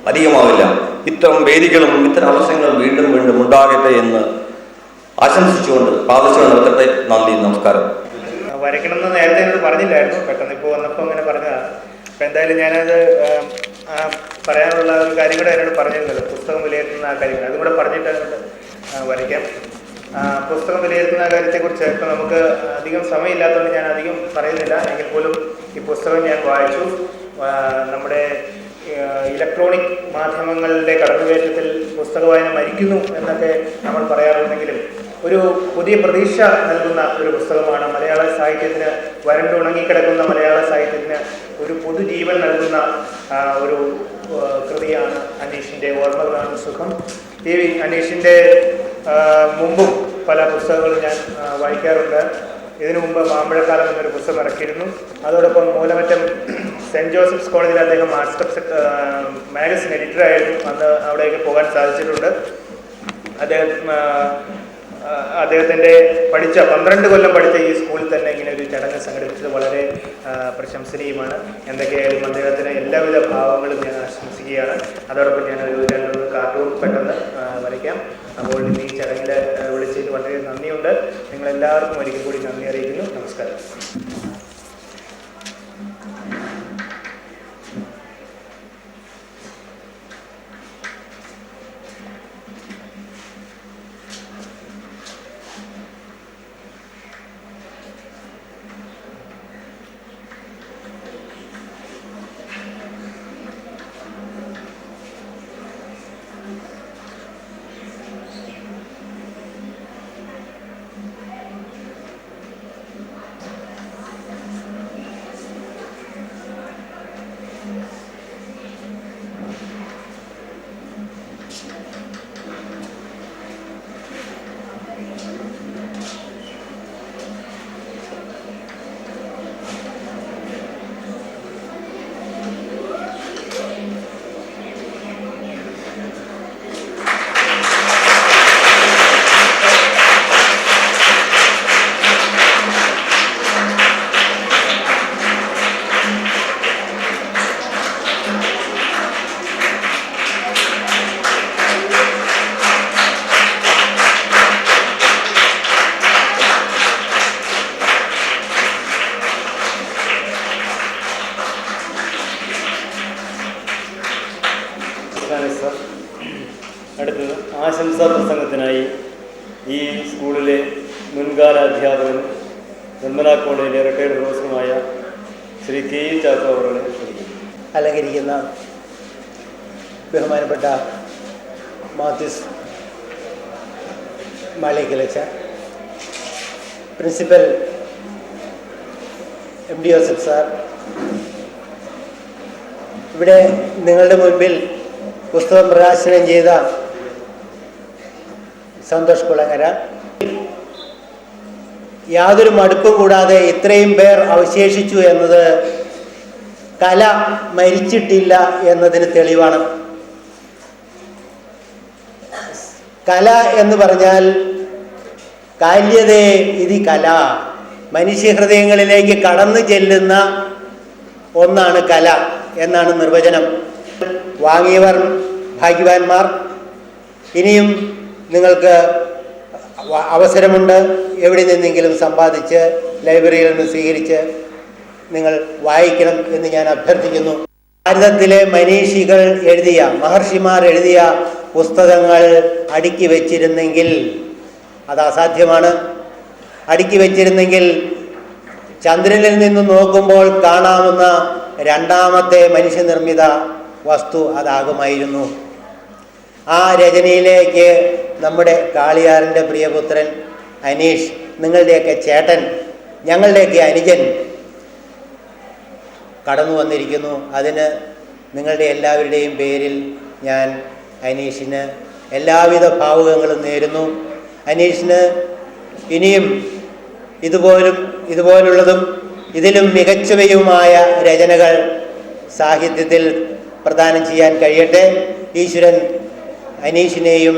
അധികമാവില്ല. ഇത്തരം വേദികളും ഇത്തരം അവസരങ്ങളും വീണ്ടും ഉണ്ടാകട്ടെ എന്ന് ആശംസിച്ചുകൊണ്ട് പ്രാദേശിക നിർത്തട്ടെ. നന്ദി, നമസ്കാരം. വരയ്ക്കണമെന്ന് നേരത്തെ എന്നോട് പറഞ്ഞില്ലായിരുന്നു, പെട്ടെന്ന് ഇപ്പോൾ വന്നപ്പോൾ അങ്ങനെ പറഞ്ഞതാണ്. അപ്പം എന്തായാലും ഞാനത് പറയാനുള്ള ഒരു കാര്യം കൂടെ എന്നോട് പറഞ്ഞിരുന്നല്ലോ, പുസ്തകം വിലയിരുത്തുന്ന ആ കാര്യങ്ങൾ, അതും കൂടെ പറഞ്ഞിട്ട് വരയ്ക്കാം. പുസ്തകം വിലയിരുത്തുന്ന കാര്യത്തെക്കുറിച്ച് ഇപ്പം നമുക്ക് അധികം സമയമില്ലാത്തതുകൊണ്ട് ഞാൻ അധികം പറയുന്നില്ല. എങ്കിൽ പോലും ഈ പുസ്തകം ഞാൻ വായിച്ചു. നമ്മുടെ ഇലക്ട്രോണിക് മാധ്യമങ്ങളുടെ കടന്നുകയറ്റത്തിൽ പുസ്തക വായന മരിക്കുന്നു എന്നൊക്കെ നമ്മൾ പറയാറുണ്ടെങ്കിലും ഒരു പുതിയ പ്രതീക്ഷ നൽകുന്ന ഒരു പുസ്തകമാണ്. മലയാള സാഹിത്യത്തിന്, വരണ്ടുണങ്ങിക്കിടക്കുന്ന മലയാള സാഹിത്യത്തിന് ഒരു പുതുജീവൻ നൽകുന്ന ഒരു കൃതിയാണ് അനീഷിൻ്റെ ഓർമ്മകളാണ് സുഖം. ഈ അനീഷിൻ്റെ മുമ്പും പല പുസ്തകങ്ങളും ഞാൻ വായിക്കാറുണ്ട്. ഇതിനു മുമ്പ് മാമ്പഴക്കാലം എന്നൊരു പുസ്തകം ഇറക്കിയിരുന്നു. അതോടൊപ്പം മൂലമറ്റം സെൻറ്റ് ജോസഫ്സ് കോളേജിൽ അദ്ദേഹം ആർട്സ് മാഗസിൻ എഡിറ്ററായിരുന്നു. അന്ന് അവിടേക്ക് പോകാൻ സാധിച്ചിട്ടുണ്ട്. അദ്ദേഹത്തിൻ്റെ 12 കൊല്ലം പഠിച്ച ഈ സ്കൂളിൽ തന്നെ ഇങ്ങനെ ഒരു ചടങ്ങ് സംഘടിപ്പിച്ചത് വളരെ പ്രശംസനീയമാണ്. എന്തൊക്കെയായാലും അദ്ദേഹത്തിന് എല്ലാവിധ ഭാവങ്ങളും ഞാൻ ആശംസിക്കുകയാണ്. അതോടൊപ്പം ഞാൻ ഒരു 2 കാർട്ടൂൺ പെട്ടെന്ന് വരയ്ക്കാം. അപ്പോൾ ഇന്ന് ഈ ചടങ്ങിൽ വിളിച്ചതിന് വളരെ നന്ദിയുണ്ട്. നിങ്ങളെല്ലാവർക്കും ഒരിക്കൽ കൂടി നന്ദി അറിയിക്കുന്നു. നമസ്കാരം. അടുത്തത് ആശംസാ പ്രസംഗത്തിനായി ഈ സ്കൂളിലെ മുൻകാല അധ്യാപകനും നിർമ്മല കോളേജിലെ റിട്ടയർഡ് പ്രൊഫസറുമായ ശ്രീ കെ ഇ ചാക്കോ അവരുടെ ക്ഷണിക്കുന്നു. അലങ്കരിക്കുന്ന ബഹുമാനപ്പെട്ട മാത്യൂസ് മാളിക്കലച്ച, principal M D Joseph sir, ഇവിടെ നിങ്ങളുടെ മുൻപിൽ പുസ്തകം പ്രകാശനം ചെയ്ത സന്തോഷ് കുളങ്ങര, യാതൊരു മടുപ്പും കൂടാതെ ഇത്രയും പേർ അവശേഷിച്ചു എന്നത് കല മരിച്ചിട്ടില്ല എന്നതിന് തെളിവാണ്. കല എന്ന് പറഞ്ഞാൽ കാല്യതേ ഇതി കല, മനുഷ്യഹൃദയങ്ങളിലേക്ക് കടന്നു ചെല്ലുന്ന ഒന്നാണ് കല എന്നാണ് നിർവചനം. വാങ്ങിയവർ ഭാഗ്യവാന്മാർ. ഇനിയും നിങ്ങൾക്ക് അവസരമുണ്ട്. എവിടെ നിന്നെങ്കിലും സമ്പാദിച്ച് ലൈബ്രറിയിൽ നിന്ന് സ്വീകരിച്ച് നിങ്ങൾ വായിക്കണം എന്ന് ഞാൻ അഭ്യർത്ഥിക്കുന്നു. ഭാരതത്തിലെ മനീഷികൾ എഴുതിയ, മഹർഷിമാർ എഴുതിയ പുസ്തകങ്ങൾ അടുക്കി വച്ചിരുന്നെങ്കിൽ, അത് അസാധ്യമാണ്. അടുക്കി വച്ചിരുന്നെങ്കിൽ ചന്ദ്രനിൽ നിന്ന് നോക്കുമ്പോൾ കാണാവുന്ന രണ്ടാമത്തെ മനുഷ്യനിർമ്മിത വസ്തു അതാകുമായിരുന്നു. ആ രചനയിലേക്ക് നമ്മുടെ കാളിയാറിൻ്റെ പ്രിയപുത്രൻ അനീഷ്, നിങ്ങളുടെയൊക്കെ ചേട്ടൻ, ഞങ്ങളുടെയൊക്കെ അനുജൻ കടന്നു വന്നിരിക്കുന്നു. അതിന് നിങ്ങളുടെ എല്ലാവരുടെയും പേരിൽ ഞാൻ അനീഷിന് എല്ലാവിധ ഭാവുകങ്ങളും നേരുന്നു. അനീഷിന് ഇനിയും ഇതുപോലുള്ളതും ഇതിലും മികച്ചവയുമായ രചനകൾ സാഹിത്യത്തിൽ പ്രദാനം ചെയ്യാൻ കഴിയട്ടെ. ഈശ്വരൻ അനീഷിനെയും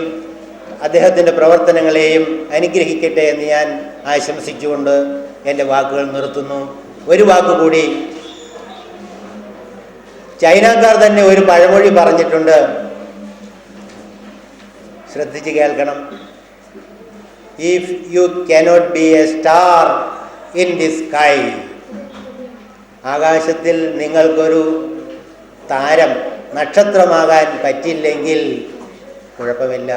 അദ്ദേഹത്തിൻ്റെ പ്രവർത്തനങ്ങളെയും അനുഗ്രഹിക്കട്ടെ എന്ന് ഞാൻ ആശംസിച്ചുകൊണ്ട് എൻ്റെ വാക്കുകൾ നിർത്തുന്നു. ഒരു വാക്കുകൂടി, ചൈനക്കാർ തന്നെ ഒരു പഴമൊഴി പറഞ്ഞിട്ടുണ്ട്, ശ്രദ്ധിച്ച് കേൾക്കണം. If you cannot be a star in the sky, ആകാശത്തിൽ നിങ്ങൾക്കൊരു താരം, നക്ഷത്രമാകാൻ പറ്റില്ലെങ്കിൽ കുഴപ്പമില്ല.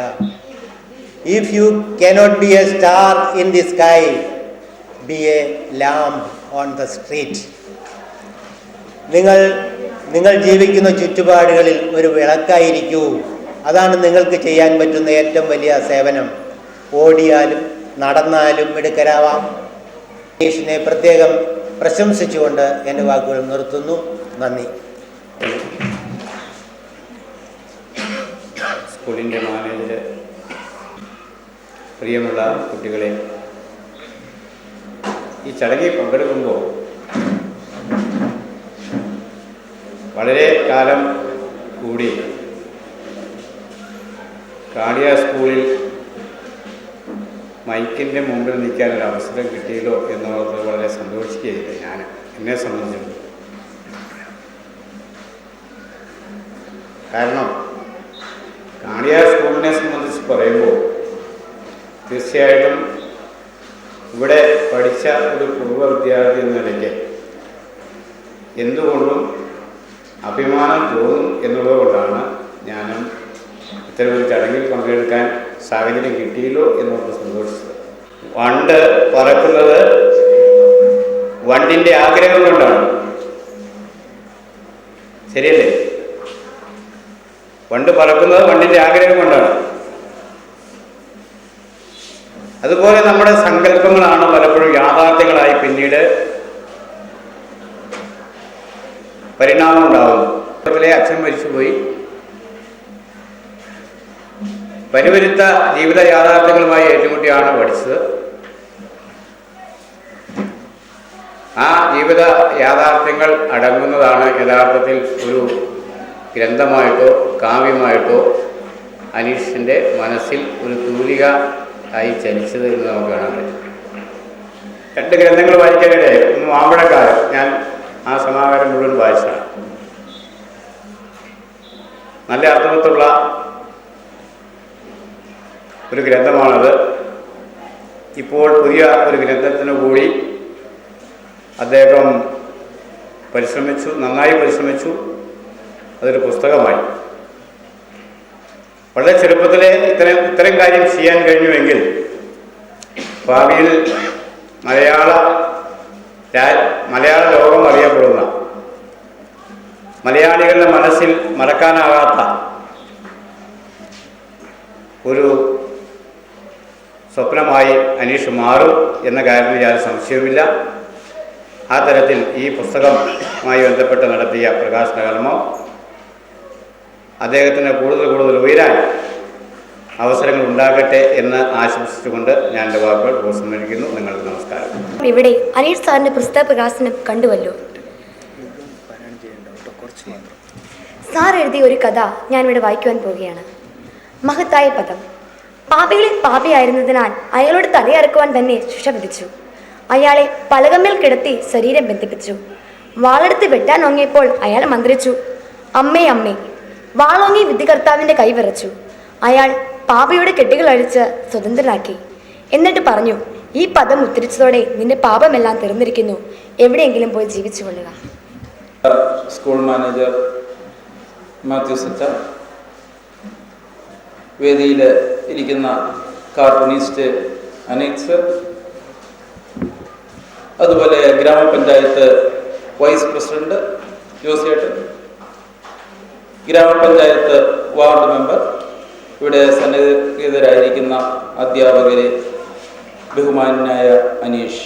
If you cannot be a star in the sky, be a lamp on the street. നിങ്ങൾ ജീവിക്കുന്ന ചുറ്റുപാടുകളിൽ ഒരു വിളക്കായിരിക്കൂ. അതാണ് നിങ്ങൾക്ക് ചെയ്യാൻ പറ്റുന്ന ഏറ്റവും വലിയ സേവനം. ഓടിയാലും നടന്നാലും മിടുക്കരാവാം. അനീഷിനെ പ്രത്യേകം പ്രശംസിച്ചുകൊണ്ട് എൻ്റെ വാക്കുകൾ നിർത്തുന്നു. നന്ദി. സ്കൂളിൻ്റെ മാനേജർ, പ്രിയമുള്ള കുട്ടികളെ, ഈ ചടങ്ങിൽ പങ്കെടുക്കുമ്പോൾ വളരെ കാലം കൂടി കാളിയ സ്കൂളിൽ മൈക്കിൻ്റെ മുമ്പിൽ നിൽക്കാനൊരു അവസരം കിട്ടിയല്ലോ എന്നുള്ളത് വളരെ സന്തോഷിക്കുകയില്ല ഞാൻ, എന്നെ സംബന്ധിച്ചിടത്തോളം. കാരണം കാളിയ സ്കൂളിനെ സംബന്ധിച്ച് പറയുമ്പോൾ തീർച്ചയായിട്ടും ഇവിടെ പഠിച്ച ഒരു പൂർവ്വ വിദ്യാർത്ഥി എന്ന നിലയ്ക്ക് എന്തുകൊണ്ടും അഭിമാനം തോന്നും എന്നുള്ളത് കൊണ്ടാണ് ഞാനും ഇത്തരമൊരു ചടങ്ങിൽ പങ്കെടുക്കാൻ സാഹചര്യം കിട്ടിയല്ലോ എന്നോട് സന്തോഷിച്ചത്. വണ്ട് പറക്കുന്നത് വണ്ടിൻ്റെ ആഗ്രഹം കൊണ്ടാണ്, ശരിയല്ലേ? വണ്ട് പറക്കുന്നത് വണ്ടിൻ്റെ ആഗ്രഹം കൊണ്ടാണ്. അതുപോലെ നമ്മുടെ സങ്കല്പങ്ങളാണ് പലപ്പോഴും യാഥാർത്ഥ്യങ്ങളായി പിന്നീട് പരിണാമം ഉണ്ടാകുന്നു. അതുപോലെ അച്ഛൻ മരിച്ചുപോയി, പരിവരുത്ത ജീവിത യാഥാർത്ഥ്യങ്ങളുമായി ഏറ്റുമുട്ടിയാണ് പഠിച്ചത്. ആ ജീവിത യാഥാർത്ഥ്യങ്ങൾ അടങ്ങുന്നതാണ് യഥാർത്ഥത്തിൽ ഒരു ഗ്രന്ഥമായിട്ടോ കാവ്യമായിട്ടോ അനീഷിൻ്റെ മനസ്സിൽ ഒരു തൂലിക ആയി ചലിച്ചത് എന്ന് നമുക്ക് കാണാൻ പറ്റും. 2 ഗ്രന്ഥങ്ങൾ വായിക്കാനിടയായി. ഒന്ന് മാമ്പഴക്കാലം, ഞാൻ ആ സമാഹാരം മുഴുവൻ വായിച്ചതാണ്. നല്ല അർത്ഥവത്തുള്ള ഒരു ഗ്രന്ഥമാണത്. ഇപ്പോൾ പുതിയ ഒരു ഗ്രന്ഥത്തിന് കൂടി അദ്ദേഹം പരിശ്രമിച്ചു, നന്നായി പരിശ്രമിച്ചു. അതൊരു പുസ്തകമായി. വളരെ ചെറുപ്പത്തിലെ ഇത്തരം കാര്യം ചെയ്യാൻ കഴിഞ്ഞുവെങ്കിൽ ഭാവിയിൽ മലയാള ലോകം അറിയപ്പെടുന്ന, മലയാളികളുടെ മനസ്സിൽ മറക്കാനാകാത്ത ഒരു സ്വപ്നമായി അനീഷ് മാറും എന്ന കാര്യത്തിൽ യാതൊരു സംശയവുമില്ല. ആ തരത്തിൽ ഈ പുസ്തകവുമായി ബന്ധപ്പെട്ട് നടത്തിയ പ്രകാശന കർമ്മം അദ്ദേഹത്തിന് കൂടുതൽ ഉയരാൻ അവസരങ്ങൾ ഉണ്ടാകട്ടെ എന്ന് ആശംസിച്ചുകൊണ്ട് ഞാൻ എൻ്റെ വാക്കുകൾ ഉപസംഹരിക്കുന്നു. നിങ്ങൾക്ക് നമസ്കാരം. ഇവിടെ അനീഷ് സാറിന്റെ പുസ്തക പ്രകാശനം കണ്ടുവല്ലോ. സാർ എഴുതിയ ഒരു കഥ ഞാനിവിടെ വായിക്കുവാൻ പോവുകയാണ്. മഹത്തായ പദം. പാപികളിൽ പാപിയായിരുന്നതിനാൽ അയാളോട് തലയറക്കുവാൻ തന്നെ ശിക്ഷ വിധിച്ചു. അയാളെ പലകമ്മേൽ കിടത്തി ശരീരം ബന്ധിപ്പിച്ചു. വാളെടുത്ത് വെട്ടാൻ ഓങ്ങിയപ്പോൾ അയാൾ മന്ത്രിച്ചു, അമ്മേ അമ്മേ. വാളോങ്ങി വിധികർത്താവിൻ്റെ കൈ വിറച്ചു. അയാൾ പാപയുടെ കെട്ടുകൾ അഴിച്ച് സ്വതന്ത്രനാക്കി. എന്നിട്ട് പറഞ്ഞു, ഈ പദം ഉദ്ധരിച്ചതോടെ നിന്റെ പാപമെല്ലാം തീർന്നിരിക്കുന്നു, എവിടെയെങ്കിലും പോയി ജീവിച്ചു കൊള്ളുക. സ്കൂൾ മാനേജർ മാത്യു സച്ച, വേദിയിൽ ഇരിക്കുന്ന കാർട്ടൂണിസ്റ്റ് അനീസ്, അതുപോലെ ഗ്രാമപഞ്ചായത്ത് വൈസ് പ്രസിഡന്റ് ജോസിയേട്ടൻ, ഗ്രാമപഞ്ചായത്ത് വാർഡ് മെമ്പർ, ഇവിടെ സന്നിഹിതരായിരിക്കുന്ന അധ്യാപകരെ, ബഹുമാനായ അനീഷ്,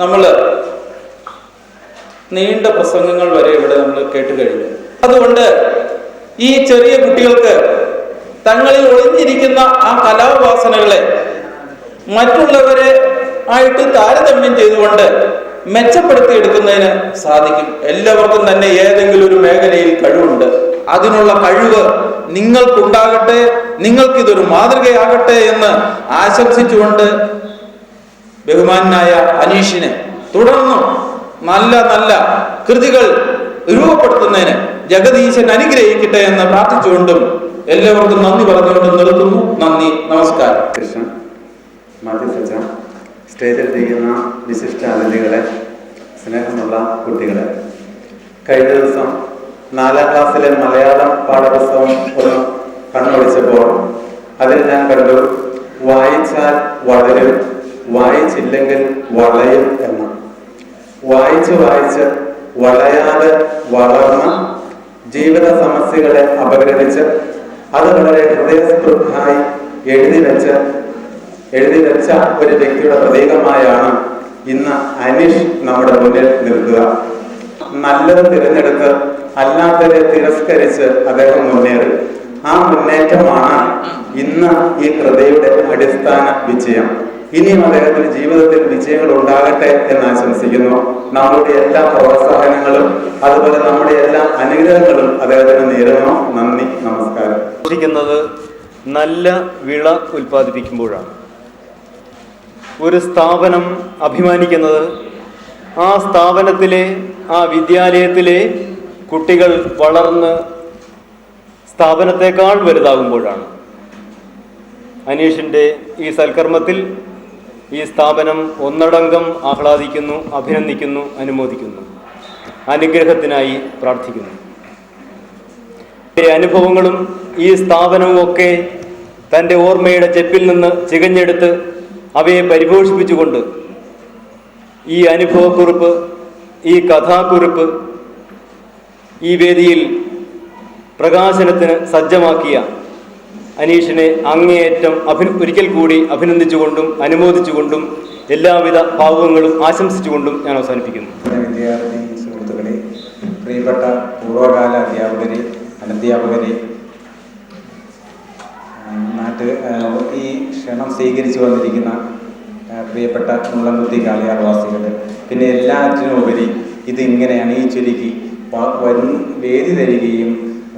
നമ്മൾ നീണ്ട പ്രസംഗങ്ങൾ വരെ ഇവിടെ നമ്മൾ കേട്ടുകഴിഞ്ഞു. അതുകൊണ്ട് ഈ ചെറിയ കുട്ടികൾക്ക് തങ്ങളിൽ ഒളിഞ്ഞിരിക്കുന്ന ആ കലാവാസനകളെ മറ്റുള്ളവരെ ആയിട്ട് താരതമ്യം ചെയ്തുകൊണ്ട് മെച്ചപ്പെടുത്തിയെടുക്കുന്നതിന് സാധിക്കും. എല്ലാവർക്കും തന്നെ ഏതെങ്കിലും ഒരു മേഖലയിൽ കഴിവുണ്ട്. അതിനുള്ള കഴിവ് നിങ്ങൾക്കുണ്ടാകട്ടെ, നിങ്ങൾക്കിതൊരു മാതൃകയാകട്ടെ എന്ന് ആശംസിച്ചുകൊണ്ട് ബഹുമാനായ അനീഷിനെ തുടർന്നും നല്ല നല്ല കൃതികൾ രൂപപ്പെടുത്തുന്നതിന് ജഗദീശൻ അനുഗ്രഹിക്കട്ടെ എന്ന് പ്രാർത്ഥിച്ചുകൊണ്ടും എല്ലാവർക്കും നന്ദി പറഞ്ഞുകൊണ്ട് നിർത്തുന്നു. നന്ദി, നമസ്കാരം. കൃഷ്ണൻ, മാത്യു സച്ച, സ്റ്റേജിലെത്തിക്കുന്ന വിശിഷ്ട അതിഥികളെ, സ്നേഹമുള്ള കുട്ടികളെ, കഴിഞ്ഞ ദിവസം 4ാം ക്ലാസ്സിലെ മലയാളം പാഠപുസ്തകം ഒന്ന് കണ്ണൊടിച്ചപ്പോൾ അതിൽ ഞാൻ കണ്ടു, വായിച്ചാൽ വളരും, വായിച്ചില്ലെങ്കിൽ വളയും എന്ന്. വായിച്ച് വളയാതെ വളർന്ന് ജീവിത സമസ്യകളെ അപഗ്രഥിച്ച് അത് വളരെ ഹൃദയസ്പൃഹായി എഴുതി വെച്ച ഒരു വ്യക്തിയുടെ പ്രതീകമായാണ് ഇന്ന് അനീഷ് നമ്മുടെ മുന്നിൽ നിൽക്കുക. നല്ലത് തിരഞ്ഞെടുത്ത് അല്ലാത്തവരെ തിരസ്കരിച്ച് അദ്ദേഹം മുന്നേറി. ആ മുന്നേറ്റമാണ് ഇന്ന് ഈ കൃതിയുടെ അടിസ്ഥാന വിജയം. ഇനിയും അദ്ദേഹത്തിന് ജീവിതത്തിൽ വിജയങ്ങൾ ഉണ്ടാകട്ടെ എന്ന് ആശംസിക്കുന്നു. നമ്മുടെ എല്ലാ പ്രോത്സാഹനങ്ങളും അതുപോലെ നമ്മുടെ എല്ലാ അനുഗ്രഹങ്ങളും അദ്ദേഹത്തിന് നേരുന്നു. നന്ദി, നമസ്കാരം. നല്ല വിള ഉൽപ്പാദിപ്പിക്കുമ്പോഴാണ്. ഒരു സ്ഥാപനം അഭിമാനിക്കുന്നത് ആ സ്ഥാപനത്തിലെ, ആ വിദ്യാലയത്തിലെ കുട്ടികൾ വളർന്ന് സ്ഥാപനത്തെക്കാൾ വലുതാകുമ്പോഴാണ്. അനീഷിൻ്റെ ഈ സൽക്കർമ്മത്തിൽ ഈ സ്ഥാപനം ഒന്നടങ്കം ആഹ്ലാദിക്കുന്നു, അഭിനന്ദിക്കുന്നു, അനുമോദിക്കുന്നു, അനുഗ്രഹത്തിനായി പ്രാർത്ഥിക്കുന്നു. ഈ അനുഭവങ്ങളും ഈ സ്ഥാപനവും ഒക്കെ തൻ്റെ ഓർമ്മയുടെ ചെപ്പിൽ നിന്ന് ചികഞ്ഞെടുത്ത് അവയെ പരിപോഷിപ്പിച്ചുകൊണ്ട് ഈ അനുഭവക്കുറിപ്പ്, ഈ കഥാക്കുറിപ്പ് ഈ വേദിയിൽ പ്രകാശനത്തിന് സജ്ജമാക്കിയ അനീഷിനെ അങ്ങേയറ്റം ഒരിക്കൽ കൂടി അഭിനന്ദിച്ചുകൊണ്ടും അനുമോദിച്ചുകൊണ്ടും എല്ലാവിധ ഭാവുകങ്ങളും ആശംസിച്ചുകൊണ്ടും ഞാൻ അവസാനിപ്പിക്കുന്നു. വിദ്യാർത്ഥി സുഹൃത്തുക്കളെ, പ്രിയപ്പെട്ട പൂർവ്വകാല അധ്യാപകരെ, അനധ്യാപകരെ, ഈ ക്ഷണം സ്വീകരിച്ചു വന്നിരിക്കുന്ന പ്രിയപ്പെട്ട മുള്ളംകുത്തി കാളിയാർവാസികൾ, പിന്നെ എല്ലാറ്റിനും ഉപരി ഇത് ഇങ്ങനെ അണിയിച്ചൊരുക്കി വേദി തരികയും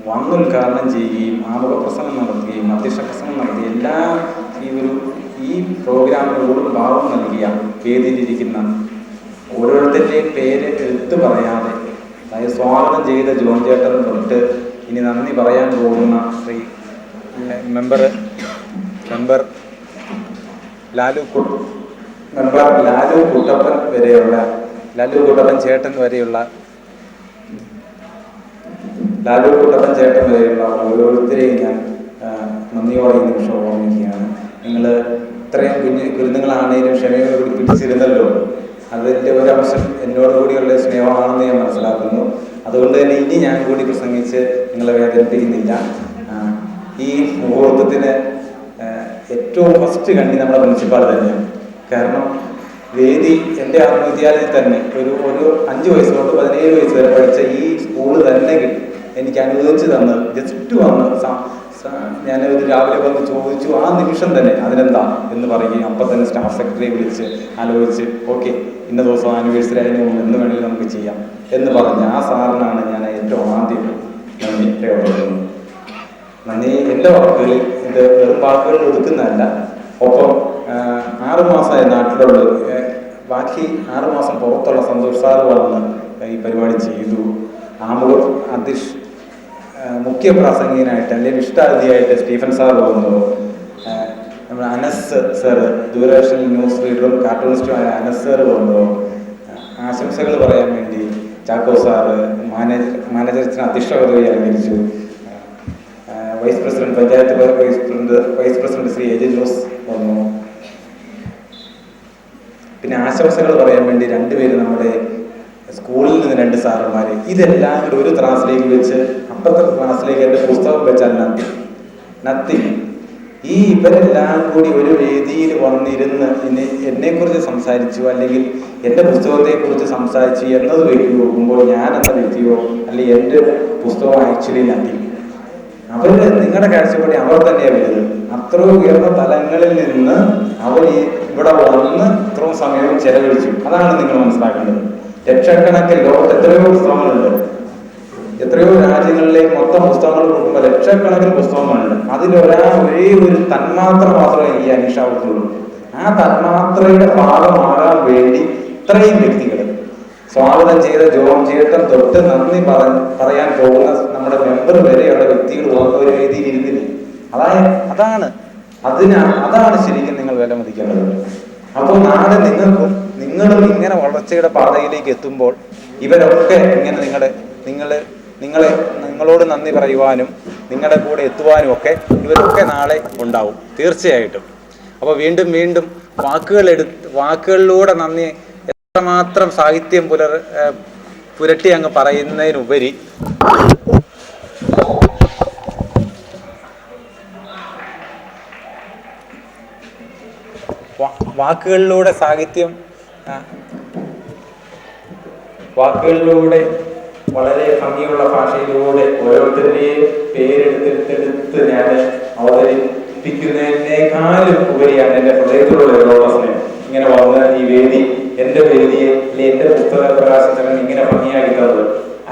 വന്നുദ്ഘാടനം ചെയ്യുകയും ആമുഖപ്രസംഗം നടത്തുകയും അധ്യക്ഷ പ്രസംഗം നടത്തി എല്ലാ ഈ പ്രോഗ്രാമിനോടും ഭാവം നൽകിയ വേദിയിലിരിക്കുന്ന ഓരോരുത്തരുടെയും പേര് എടുത്തു പറയാതെ, അതായത് സ്വാഗതം ചെയ്ത ജോൺ ചേട്ടൻ തൊട്ട് ഇനി നന്ദി പറയാൻ പോകുന്ന ശ്രീ മെമ്പർ ലാലു കുട്ടപ്പൻ വരെയുള്ള ലാലു കുട്ടപ്പൻ ചേട്ടൻ വരെയുള്ള ലാലു കുട്ടപ്പൻ ചേട്ടൻ വരെയുള്ള ഓരോരുത്തരെയും ഞാൻ നന്ദിയോടെ ഈ നിമിഷം ഓർമ്മിക്കുകയാണ്. നിങ്ങൾ ഇത്രയും കുരുന്നുകളാണെങ്കിലും ക്ഷമയോടുകൂടി പിടിച്ചിരുന്നല്ലോ. അതിൻ്റെ ഒരംശം എന്നോട് കൂടിയുള്ള സ്നേഹമാണെന്ന് ഞാൻ മനസ്സിലാക്കുന്നു. അതുകൊണ്ട് തന്നെ ഇനി ഞാൻ കൂടി പ്രസംഗിച്ച് നിങ്ങളെ വേദനിപ്പിക്കുന്നില്ല. ഈ മുഹൂർത്തത്തിന് ഏറ്റവും ഫസ്റ്റ് കണ്ടി നമ്മുടെ പ്രിൻസിപ്പാൾ തന്നെയാണ്. കാരണം വേദി എൻ്റെ ആത്മവിദ്യാലയത്തിൽ തന്നെ ഒരു 5 വയസ്സ് തൊട്ട് 17 വയസ്സ് വരെ പഠിച്ച ഈ സ്കൂള് തന്നെ എനിക്ക് അനുവദിച്ച് തന്ന് ജസ്റ്റ് വന്ന് ഞാനൊരു രാവിലെ വന്ന് ചോദിച്ചു. ആ നിമിഷം തന്നെ അതിനെന്താ എന്ന് പറയുകയും അപ്പം തന്നെ സ്റ്റാഫ് സെക്രട്ടറിയെ വിളിച്ച് ആലോചിച്ച് ഓക്കെ ഇന്ന ദിവസം ആനിവേഴ്സറി അതിന് മുമ്പ് എന്ന് വേണമെങ്കിൽ നമുക്ക് ചെയ്യാം എന്ന് പറഞ്ഞ് ആ സാറിനാണ് ഞാൻ ഏറ്റവും ആദ്യം നന്ദി രേഖപ്പെടുത്തുന്നത്. നന്ദി എൻ്റെ വാക്കുകളിൽ ഇത് വെറും വാക്കുകളിൽ ഒതുക്കുന്നതല്ല. ഒപ്പം 6 മാസമായി നാട്ടിലുള്ള ബാക്കി 6 മാസം പുറത്തുള്ള സന്തോഷ് സാറ് വന്ന് ഈ പരിപാടി ചെയ്തു. ആമുഖ മുഖ്യ പ്രാസംഗികനായിട്ട് അല്ലെങ്കിൽ ഇഷ്ടാതിഥിയായിട്ട് സ്റ്റീഫൻ സാർ വന്നു. നമ്മുടെ അനസ് സാറ് ദൂരദർശൻ ന്യൂസ് റീഡറും കാർട്ടൂണിസ്റ്റുമായ അനസ് സാറ് വന്നു. ആശംസകൾ പറയാൻ വേണ്ടി ചാക്കോ സാറ് മാനേജർസിന് അധ്യക്ഷത അലങ്കരിച്ചു. Vice president panchayat vice president Shri A G Jose വന്നു. പിന്നെ ആശംസകൾ പറയാൻ വേണ്ടി 2 പേര് നമ്മുടെ സ്കൂളിൽ നിന്ന് 2 സാറന്മാർ. ഇതെല്ലാം കൂടി ഒരു ത്രാസിലേക്ക് വെച്ച് അപ്പുറത്തെ ക്ലാസ്സിലേക്ക് എൻ്റെ പുസ്തകം വെച്ചാൽ നത്തിങ്. ഈ ഇവരെല്ലാം കൂടി ഒരു വേദിയിൽ വന്നിരുന്ന് എന്നെക്കുറിച്ച് സംസാരിച്ചു അല്ലെങ്കിൽ എൻ്റെ പുസ്തകത്തെക്കുറിച്ച് സംസാരിച്ചു എന്നത് വെച്ച് നോക്കുമ്പോൾ ഞാൻ എന്ന വ്യക്തിയോ അല്ലെങ്കിൽ എൻ്റെ പുസ്തകം ആക്ച്വലി നത്തിങ്. അവർ നിങ്ങളുടെ കാഴ്ചപ്പാടി അവർ തന്നെയാണ് വലുത്. അത്ര ഉയർന്ന തലങ്ങളിൽ നിന്ന് അവർ ഇവിടെ വന്ന് ഇത്രയും സമയവും ചെലവഴിച്ചു. അതാണ് നിങ്ങൾ മനസ്സിലാക്കേണ്ടത്. ലക്ഷക്കണക്കിന് ലോകത്ത് എത്രയോ പുസ്തകങ്ങളുണ്ട്. എത്രയോ രാജ്യങ്ങളിലേക്ക് മൊത്തം പുസ്തകങ്ങൾ കൊടുക്കുമ്പോൾ ലക്ഷക്കണക്കിന് പുസ്തകങ്ങളുണ്ട്. ഒരേ ഒരു തന്മാത്ര മാത്രമേ ഈ അനീഷാവത്തുള്ളൂ. ആ തന്മാത്രയുടെ ഭാഗമാകാൻ വേണ്ടി ഇത്രയും വ്യക്തികൾ സ്വാഗതം ചെയ്ത ജോൺ ചേട്ടൻ തൊട്ട് നന്ദി പറയാൻ പോകുന്ന നമ്മുടെ മെമ്പർ വരെയുള്ള വ്യക്തികൾ ഒരു വേദിയിൽ ഇരുന്നില്ല. അതാണ് ശരിക്കും നിങ്ങൾ വിലമതിക്കേണ്ടത്. അപ്പോൾ നാളെ നിങ്ങളും ഇങ്ങനെ വളർച്ചയുടെ പാതയിലേക്ക് എത്തുമ്പോൾ ഇവരൊക്കെ ഇങ്ങനെ നിങ്ങളോട് നന്ദി പറയുവാനും നിങ്ങളുടെ കൂടെ എത്തുവാനും ഒക്കെ ഇവരൊക്കെ നാളെ ഉണ്ടാവും തീർച്ചയായിട്ടും. അപ്പോൾ വീണ്ടും വാക്കുകളിലൂടെ നന്ദി എത്രമാത്രം സാഹിത്യം പുരട്ടി അങ്ങ് പറയുന്നതിനുപരി വാക്കുകളിലൂടെ വളരെ ഭംഗിയുള്ള ഭാഷയിലൂടെ ഓരോരുത്തരുടെയും പേരെടുത്തെടുത്ത് ഞാൻ അവതരിപ്പിക്കുന്നതിനേക്കാളും ഉപരിയാണ് എൻ്റെ ഹൃദയത്തിലുള്ള ഒരു സ്നേഹം. ഇങ്ങനെ വന്ന് ഈ വേദി എൻ്റെ വേദിയെ അല്ലെ എൻ്റെ പുസ്തക പ്രകാശനം ഇങ്ങനെ ഭംഗിയാക്കി തന്നത്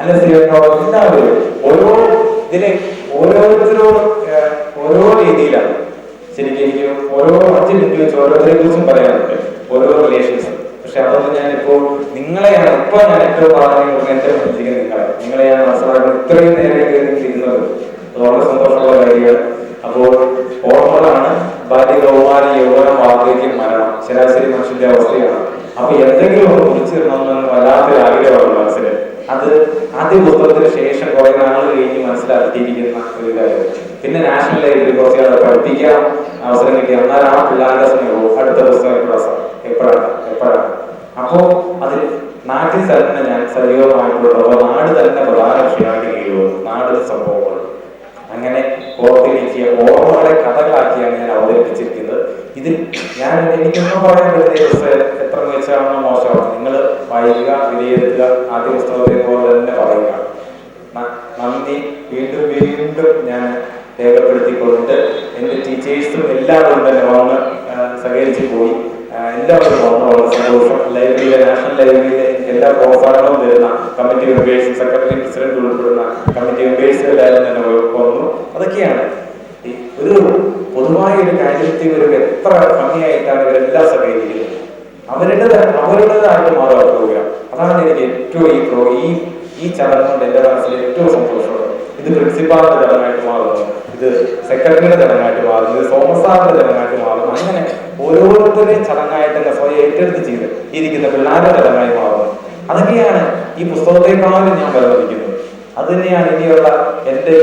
അനസിനോട് എല്ലാവരും ഓരോരുത്തരോടും ഓരോ രീതിയിലാണ്. ശരിക്കും എനിക്ക് ഓരോ 5 മിനിറ്റ് വെച്ച് ഓരോരുത്തരെ കുറിച്ചും പറയാറുണ്ട്, ഓരോ റിലേഷൻസ്. പക്ഷെ അതൊന്നും ഞാനിപ്പോൾ നിങ്ങളെയാണ് ഇപ്പോൾ ഞാൻ ഏറ്റവും പ്രാധാന്യം എന്റെ മനസ്സിലേക്ക് നിങ്ങളെയാണ് മനസ്സിലാക്കുന്നത്. ഇത്രയും നേരം ഇരുന്നത് വളരെ സന്തോഷമുള്ള കാര്യങ്ങൾ. അപ്പോൾ ഓർമ്മകളാണ് ബാല്യ കൗമാര യൗവനം വാർദ്ധക്യം മരണം ശരാശരി മനുഷ്യന്റെ അവസ്ഥയാണ്. അപ്പൊ എന്തെങ്കിലും ഒന്ന് കുറിച്ചിടണമെന്ന് വല്ലാത്തൊരു ആഗ്രഹമാണ് മനസ്സിൽ. അത് ആദ്യ പുസ്തകത്തിന് ശേഷം കുറെ നാൾ കഴിഞ്ഞ് മനസ്സിലാക്കിയിരിക്കുന്ന ഒരു കാര്യം. പിന്നെ നാഷണൽ ലൈബ്രറി കുറച്ച് ആളെ പഠിപ്പിക്കാൻ അവസരം കിട്ടി. എന്നാൽ ആ പിള്ളേരുടെ സ്നേഹവും അടുത്ത പുസ്തകം എപ്പോഴാണ് അപ്പോ അതിൽ നാട്ടിൽ തന്നെ ഞാൻ സജീവമായിട്ടുള്ളപ്പോൾ നാട് തന്നെ പ്രധാന വിഷയമായിട്ട് കീഴുപോകും. നാട് സംഭവങ്ങൾ അങ്ങനെ ഓർത്തിരിക്കുക ഓർമ്മകളെ കഥകളാക്കിയാണ് ഞാൻ അവതരിപ്പിച്ചിരിക്കുന്നത്. ഇതിൽ എനിക്കൊന്നും പറയാൻ പറ്റുന്ന എത്ര വെച്ചാണോ മോശമാണ്. നിങ്ങൾ വായിക്കുക, വിലയിരുത്തുക, ആദ്യ പുസ്തകത്തെ പോലെ തന്നെ പറയുക. നന്ദി വീണ്ടും ഞാൻ രേഖപ്പെടുത്തിക്കൊണ്ട് എൻ്റെ ടീച്ചേഴ്സും എല്ലാവരും തന്നെ വന്ന് സഹകരിച്ച് പോയി. എല്ലാവരും വന്ന് വളരെ സന്തോഷം. ലൈബ്രറിയിലെ നാഷണൽ ലൈബ്രറിയിലെ എല്ലാ പ്രോത്സാഹനവും തരുന്ന കമ്മിറ്റി മെമ്പേഴ്സ്, സെക്രട്ടറി പ്രസിഡന്റ് ഉൾപ്പെടുന്ന കമ്മിറ്റി മെമ്പേഴ്സ് എല്ലാവരും തന്നെ വന്നു. അതൊക്കെയാണ് ഒരു പൊതുവായ ഒരു കാര്യത്തെ ഒരു എത്ര ഭംഗിയായിട്ടാണ് ഇവരെല്ലാം സഹകരിക്കുന്നത്. അവരുടേതായിട്ട് മാറുക പ്രോഗ്രാം. അതാണ് എനിക്ക് ഏറ്റവും ഈ ചടങ്ങ് കൊണ്ട് എൻ്റെ മനസ്സിൽ ഏറ്റവും സന്തോഷമുള്ളത്. ഇത് പ്രിൻസിപ്പാളിന്റെ ചടങ്ങായിട്ട് മാറുന്നു, ഇത് സെക്രട്ടറിയുടെ ചടങ്ങായിട്ട് മാറുന്നു, ഇത് സോമസാറിന്റെ ചടങ്ങായിട്ട് മാറുന്നു. അങ്ങനെ ഓരോരുത്തരുടെയും ചടങ്ങായിട്ട് തന്നെ സ്വയം ഏറ്റെടുത്ത് ചെയ്ത് ഇരിക്കുന്ന പിള്ളേരുടെ ചടങ്ങായി മാറുന്നു. അതൊക്കെയാണ് ഈ പുസ്തകത്തെക്കാളും ഞാൻ വിലമതിക്കുന്നത്. അത് തന്നെയാണ് ഇനിയുള്ള എൻ്റെ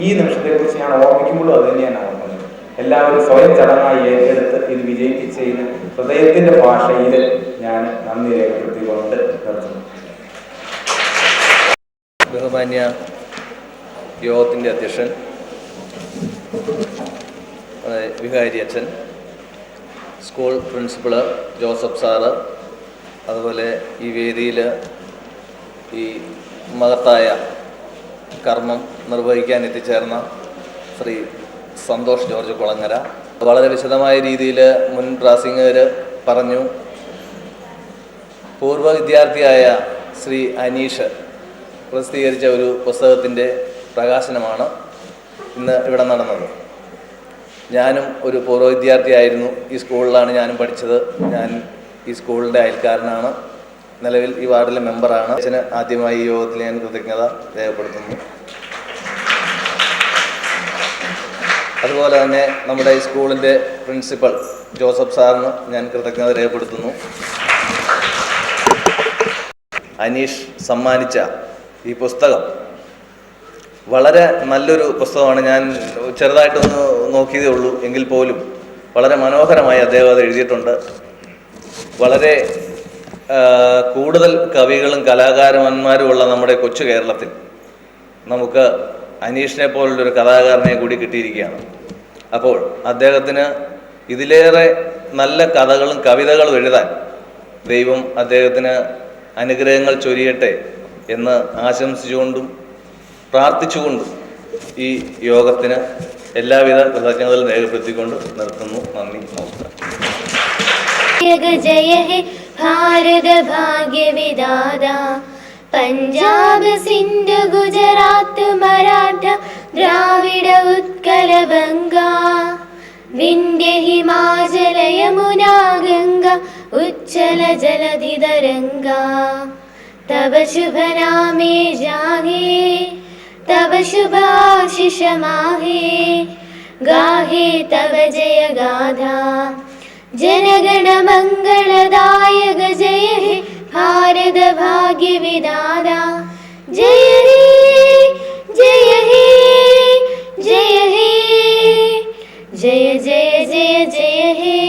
ഈ നിമിഷത്തെക്കുറിച്ച് ഞാൻ ഓർമ്മിക്കുമ്പോഴും അത് തന്നെയാണ് ഓർക്കുന്നത്. എല്ലാവരും സ്വയം ചടങ്ങായി ഏറ്റെടുത്ത് ഇത് വിജയിപ്പിച്ചതിന് ഹൃദയത്തിൻ്റെ ഭാഷയിൽ ഞാൻ നന്ദി രേഖപ്പെടുത്തിക്കൊണ്ട് നിർത്തുന്നു. ബഹുമാന്യ യോഗത്തിൻ്റെ അധ്യക്ഷൻ വികാരി അച്ഛൻ, സ്കൂൾ പ്രിൻസിപ്പള് ജോസഫ് സാറ്, അതുപോലെ ഈ വേദിയിൽ ഈ മഹത്തായ കർമ്മം നിർവഹിക്കാൻ എത്തിച്ചേർന്ന ശ്രീ സന്തോഷ് ജോർജ് കുളങ്ങര, വളരെ വിശദമായ രീതിയിൽ മുൻ പ്രാസംഗികർ പറഞ്ഞു. പൂർവ്വ വിദ്യാർത്ഥിയായ ശ്രീ അനീഷ് പ്രസിദ്ധീകരിച്ച ഒരു പുസ്തകത്തിൻ്റെ പ്രകാശനമാണ് ഇന്ന് ഇവിടെ നടന്നത്. ഞാനും ഒരു പൂർവ്വ വിദ്യാർത്ഥിയായിരുന്നു. ഈ സ്കൂളിലാണ് ഞാനും പഠിച്ചത്. ഞാൻ ഈ സ്കൂളിൻ്റെ അയൽക്കാരനാണ്. നിലവിൽ ഈ വാർഡിലെ മെമ്പറാണ്. അച്ഛന് ആദ്യമായി ഈ യോഗത്തിൽ ഞാൻ കൃതജ്ഞത രേഖപ്പെടുത്തുന്നു. അതുപോലെ തന്നെ നമ്മുടെ ഈ സ്കൂളിൻ്റെ പ്രിൻസിപ്പൽ ജോസഫ് സാറിന് ഞാൻ കൃതജ്ഞത രേഖപ്പെടുത്തുന്നു. അനീഷ് സമ്മാനിച്ച ഈ പുസ്തകം വളരെ നല്ലൊരു പുസ്തകമാണ്. ഞാൻ ചെറുതായിട്ടൊന്ന് നോക്കിയതേ ഉള്ളൂ, എങ്കിൽ പോലും വളരെ മനോഹരമായി അദ്ദേഹം അത് എഴുതിയിട്ടുണ്ട്. വളരെ കൂടുതൽ കവികളും കലാകാരന്മാരുമുള്ള നമ്മുടെ കൊച്ചു കേരളത്തിൽ നമുക്ക് അനീഷിനെ പോലുള്ളൊരു കഥാകാരനെ കൂടി കിട്ടിയിരിക്കുകയാണ്. അപ്പോൾ അദ്ദേഹത്തിന് ഇതിലേറെ നല്ല കഥകളും കവിതകളും എഴുതാൻ ദൈവം അദ്ദേഹത്തിന് അനുഗ്രഹങ്ങൾ ചൊരിയട്ടെ എന്ന് ആശംസിച്ചുകൊണ്ടും പ്രാർത്ഥിച്ചുകൊണ്ടും ഈ യോഗത്തിന് എല്ലാവിധ കൃതജ്ഞതകളും രേഖപ്പെടുത്തിക്കൊണ്ട് നിർത്തുന്നു. നന്ദി, നമസ്കാരം. जय हे भारत भाग्य विधाता, पंजाब सिंध गुजरात मराठा द्राविड उत्कल बंगा, विंध्य हिमाचल यमुना गंगा उच्चल जलधि तरंगा, तब शुभ नामे जागे तब शुभ आशीष माहे, गाहे तब जय गाथा जनगण मंगलदायक, जय हे भारत भाग्य विधाता, जय हे जय हे जय हे जय जय जय जय हे.